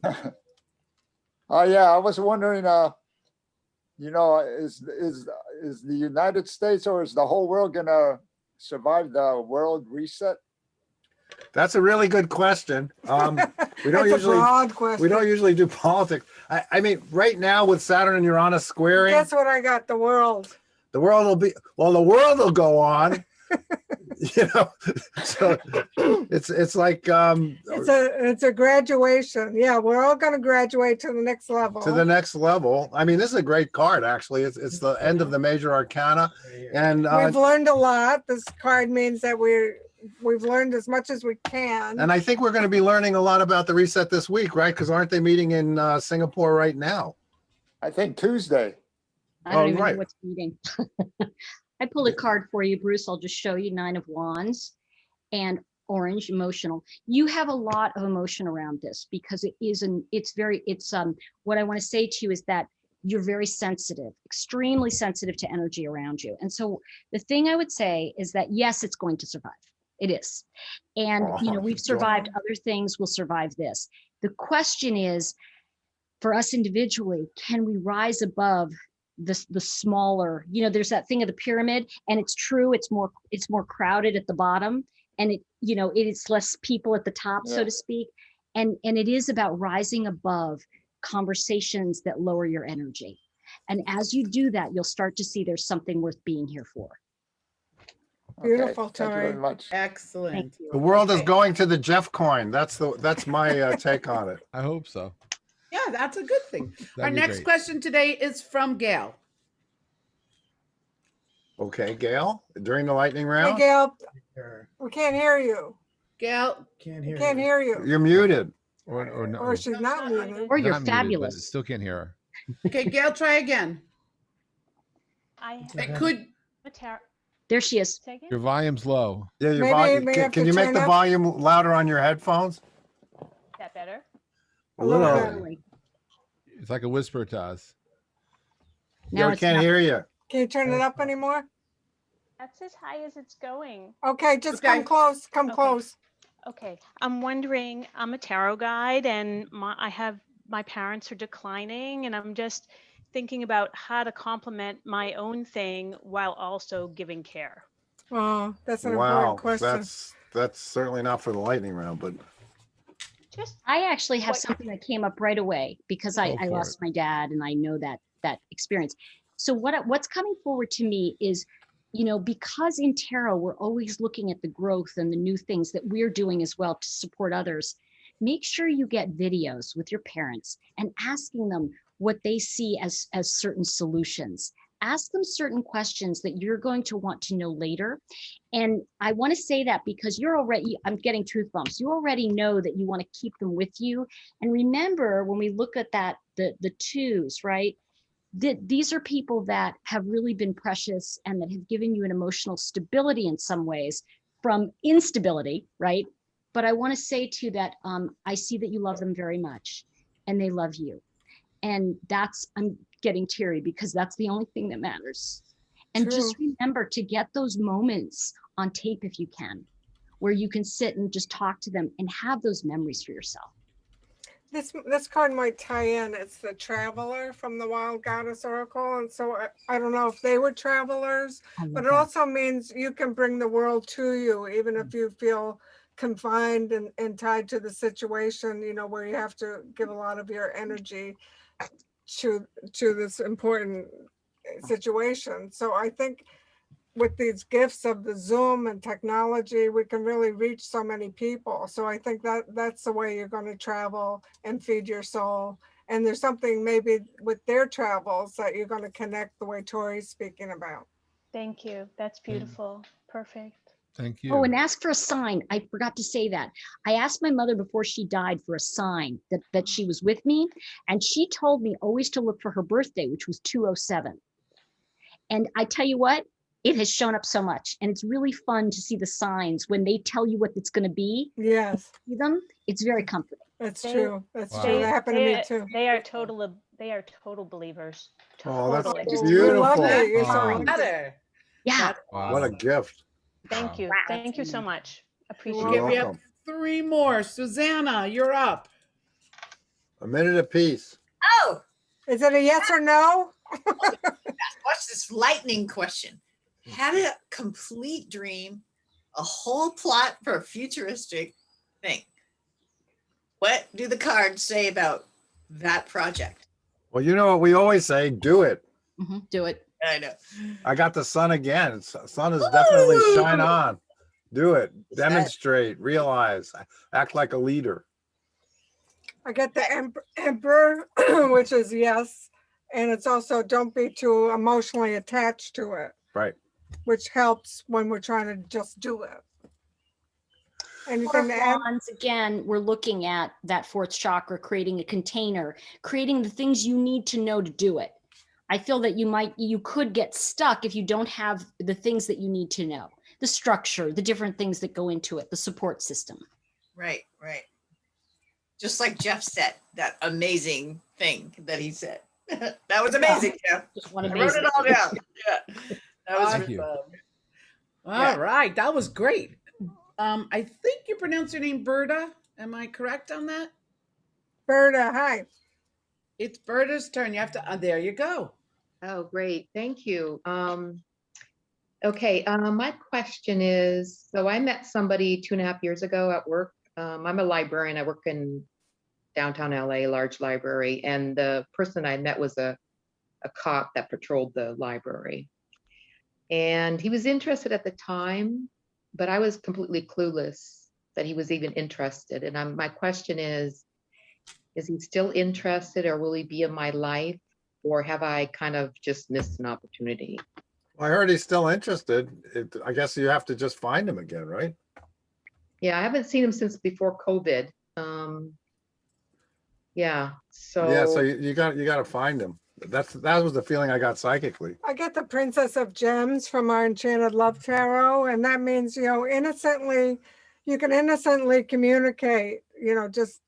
Yeah, I was wondering, is the United States or is the whole world gonna survive the world reset? That's a really good question. We don't That's a usually broad question. we don't usually do politics. I mean, right now with Saturn and Uranus squaring, Guess what I got? The world. the world will go on. So it's like It's a graduation. Yeah, we're all going to graduate to the next level. to the next level. I mean, this is a great card, actually. It's the end of the major arcana, and We've learned a lot. This card means that we've learned as much as we can. I think we're going to be learning a lot about the reset this week, right? Because aren't they meeting in Singapore right now? I think Tuesday. I don't Oh, even right. know what's meeting. I pulled a card for you, Bruce. I'll just show you 9 of Wands and orange emotional. You have a lot of emotion around this because what I want to say to you is that you're very sensitive, extremely sensitive to energy around you. And so the thing I would say is that, yes, it's going to survive. It is. And, we've survived other things, we'll survive this. The question is, for us individually, can we rise above the smaller, there's that thing of the pyramid, and it's true, it's more crowded at the bottom, and it is less people at the top, so to speak. And it is about rising above conversations that lower your energy. And as you do that, you'll start to see there's something worth being here for. Beautiful, Thank you very Tori. much. Excellent. Thank you. The world is going to the Jeff coin. That's my take on it. I hope so. Yeah, that's a good thing. Our That'd be next great. question today is from Gail. Okay, Gail, during the lightning Hey, round, Gail, we can't hear you. Gail, Can't hear Can't you. hear you. you're muted. Or no. Or she's not muted. Or you're Not muted, but fabulous. still can't hear her. okay, Gail, try again. It could. There she is. Your volume's low. Yeah, your Maybe- volume. may have Can to you make turn the up- volume louder on your headphones? That better? A little. Barely. It's like a whisper to us. Yeah, we can't hear you. Can you turn it up anymore? That's as high as it's going. Okay, just Okay. come close, come Okay. close. Okay, I'm wondering, I'm a tarot guide and my parents are declining, and I'm just thinking about how to complement my own thing while also giving care. Oh, that's an Wow, important question. that's certainly not for the lightning round, but I actually have something that came up right away because I Go for lost my dad and I know that experience. So what's coming forward to me is, because in tarot, we're always looking at the growth and the new things that we're doing as well to support others. Make sure you get videos with your parents and asking them what they see as certain solutions. Ask them certain questions that you're going to want to know later. And I want to say that because I'm getting truth bumps. You already know that you want to keep them with you. And remember, when we look at that, the twos, right? These are people that have really been precious and that have given you an emotional stability in some ways from instability, right? But I want to say to you that I see that you love them very much and they love you. And I'm getting teary because that's the only thing that matters. And just remember to get those moments on tape if you can, where you can sit and just talk to them and have those memories for yourself. This card might tie in. It's the Traveler from the Wild Goddess Oracle. And so I don't know if they were travelers, but it also means you can bring the world to you, even if you feel confined and tied to the situation, where you have to give a lot of your energy to this important situation. So I think with these gifts of the Zoom and technology, we can really reach so many people. So I think that's the way you're going to travel and feed your soul. And there's something maybe with their travels that you're going to connect the way Tori's speaking about. Thank you. That's beautiful. Perfect. Thank you. Oh, and ask for a sign. I forgot to say that. I asked my mother before she died for a sign that she was with me. And she told me always to look for her birthday, which was 207. And I tell you what, it has shown up so much. And it's really fun to see the signs when they tell you what it's going to be. Yes. See them. It's very comforting. That's true. That's true. That happened to me too. They are total believers. Oh, that's Totally. beautiful. You're so lucky. Yeah. What a gift. Thank you. Thank you so much. Appreciate Okay, it. we have 3 more. Susanna, you're up. A minute apiece. Oh, is it a yes or no? Watch this lightning question. Had a complete dream, a whole plot for a futuristic thing. What do the cards say about that project? Well, you know what we always say, do it. Do it. I know. I got the sun again. Sun is definitely shine on. Do it. Demonstrate, realize, act like a leader. I get the Emperor, which is yes. And it's also don't be too emotionally attached to it. Right. Which helps when we're trying to just do it. Anything Four of to add? Wands, again, we're looking at that 4th chakra, creating a container, creating the things you need to know to do it. I feel that you could get stuck if you don't have the things that you need to know, the structure, the different things that go into it, the support system. Right. Just like Jeff said, that amazing thing that he said. That was amazing, Jeff. I wrote it all down. Yeah. That was Thank you. All right, that was great. I think you pronounce your name Berta. Am I correct on that? Berta, hi. It's Berta's turn. You have to. There you go. Oh, great. Thank you. Okay, my question is, so I met somebody 2.5 years ago at work. I'm a librarian. I work in downtown LA, large library. And the person I met was a cop that patrolled the library. And he was interested at the time, but I was completely clueless that he was even interested. And my question is he still interested, or will he be in my life? Or have I kind of just missed an opportunity? Well, I heard he's still interested. I guess you have to just find him again, right? Yeah, I haven't seen him since before COVID. Yeah, so yeah, so you got to find him. that was the feeling I got psychically. I get the Princess of Gems from our Enchanted Love Tarot, and that means, you know, innocently, you can innocently communicate, you know, just,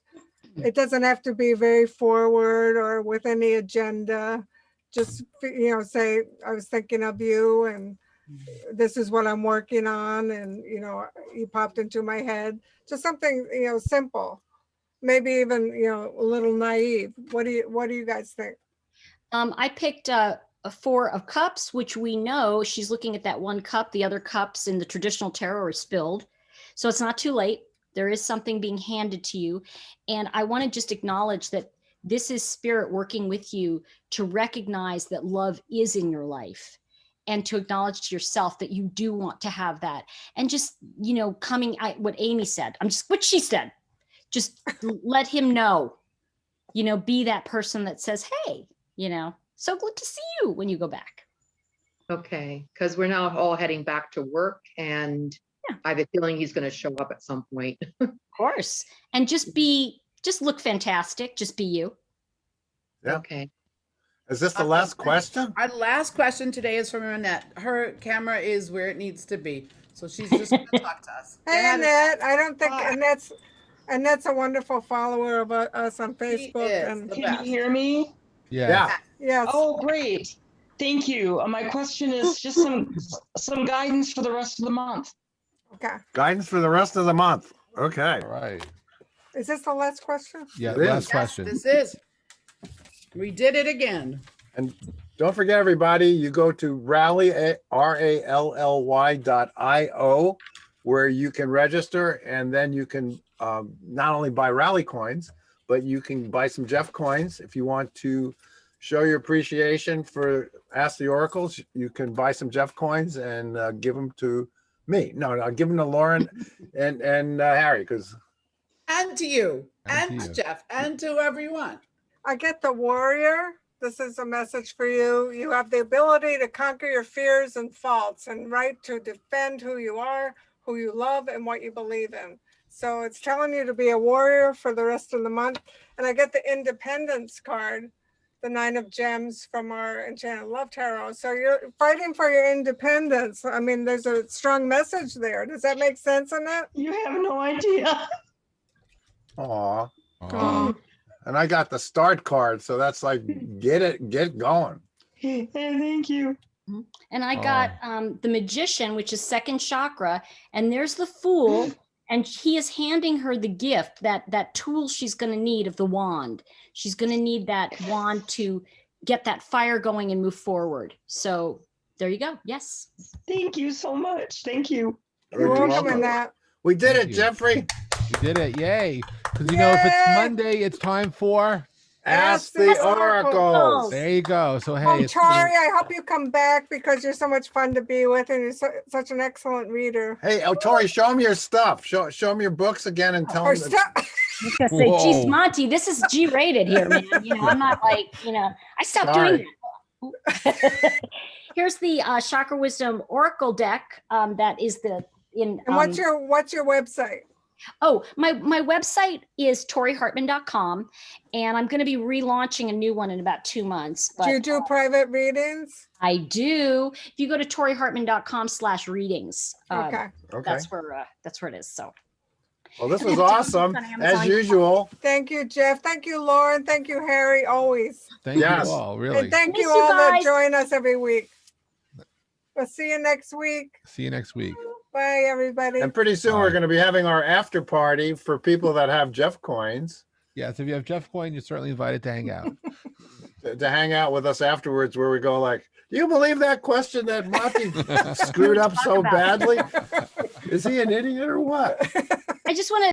it doesn't have to be very forward or with any agenda. Just, you know, say, I was thinking of you and this is what I'm working on, and, you know, you popped into my head. Just something, you know, simple, maybe even, you know, a little naive. What do you guys think? I picked a 4 of cups, which we know she's looking at that one cup. The other cups in the traditional tarot are spilled. So it's not too late. There is something being handed to you. And I want to just acknowledge that this is spirit working with you to recognize that love is in your life and to acknowledge to yourself that you do want to have that. And just, you know, what Amy said, what she said, just let him know, you know, be that person that says, hey, you know, so good to see you when you go back. Okay, because we're now all heading back to work, and I have a feeling he's going to show up at some point. Of course. And just look fantastic. Just be you. Yeah. Okay. Is this the last question? Our last question today is from Annette. Her camera is where it needs to be. So she's just going to talk to us. Hey, Annette, I don't think Annette's a wonderful follower of us on Facebook. Can you hear me? Yeah. Yes. Oh, great. Thank you. My question is just some guidance for the rest of the month. Okay. Guidance for the rest of the month. Okay. All right. Is this the last question? Yeah, It is. last question. This is. We did it again. And don't forget, everybody, you go to rally.io, where you can register, and then you can not only buy rally coins, but you can buy some Jeff coins. If you want to show your appreciation for Ask the Oracles, you can buy some Jeff coins and give them to me. No, I'll give them to Lauren and Harry, because. And to you, and to Jeff, and to whoever you want. I get the Warrior. This is a message for you. You have the ability to conquer your fears and faults and right to defend who you are, who you love, and what you believe in. So it's telling you to be a warrior for the rest of the month. And I get the Independence card, the 9 of Gems from our Enchanted Love Tarot. So you're fighting for your independence. I mean, there's a strong message there. Does that make sense, Annette? You have no idea. Aw. And I got the start card, so that's like, get going. Thank you. And I got the Magician, which is 2nd chakra, and there's the Fool, and he is handing her the gift, that tool she's going to need of the wand. She's going to need that wand to get that fire going and move forward. So there you go. Yes. Thank you so much. Thank you. You're welcome, Annette. We did it, Jeffrey. We did it. Yay. Because you know, if it's Monday, it's time for Ask the Oracles. There you go. So, hey. Oh, it's Tori, I hope you come back because you're so much fun to be with and you're such an excellent reader. Hey, Tori, show them your stuff. Show them your books again and tell them. I was gonna say, geez, Monte, this is G-rated here, man. You know, I'm not like, you know, I stopped doing that. Here's the Chakra Wisdom Oracle deck. That is And what's your website? Oh, my website is torihartman.com, and I'm going to be relaunching a new one in about 2 months. But do you do private readings? I do. If you go to torihartman.com/readings, Okay. that's where it is. So. Well, this was awesome, as usual. Thank you, Jeff. Thank you, Lauren. Thank you, Harry, always. Thank you all, really. And thank you Miss you all that guys. join us every week. We'll see you next week. See you next week. Bye, everybody. And pretty soon we're going to be having our after party for people that have Jeff coins. Yes, if you have Jeff Coin, you're certainly invited to hang out. to hang out with us afterwards, where we go like, do you believe that question that Monte screwed up so badly? Is he an idiot or what? I just want to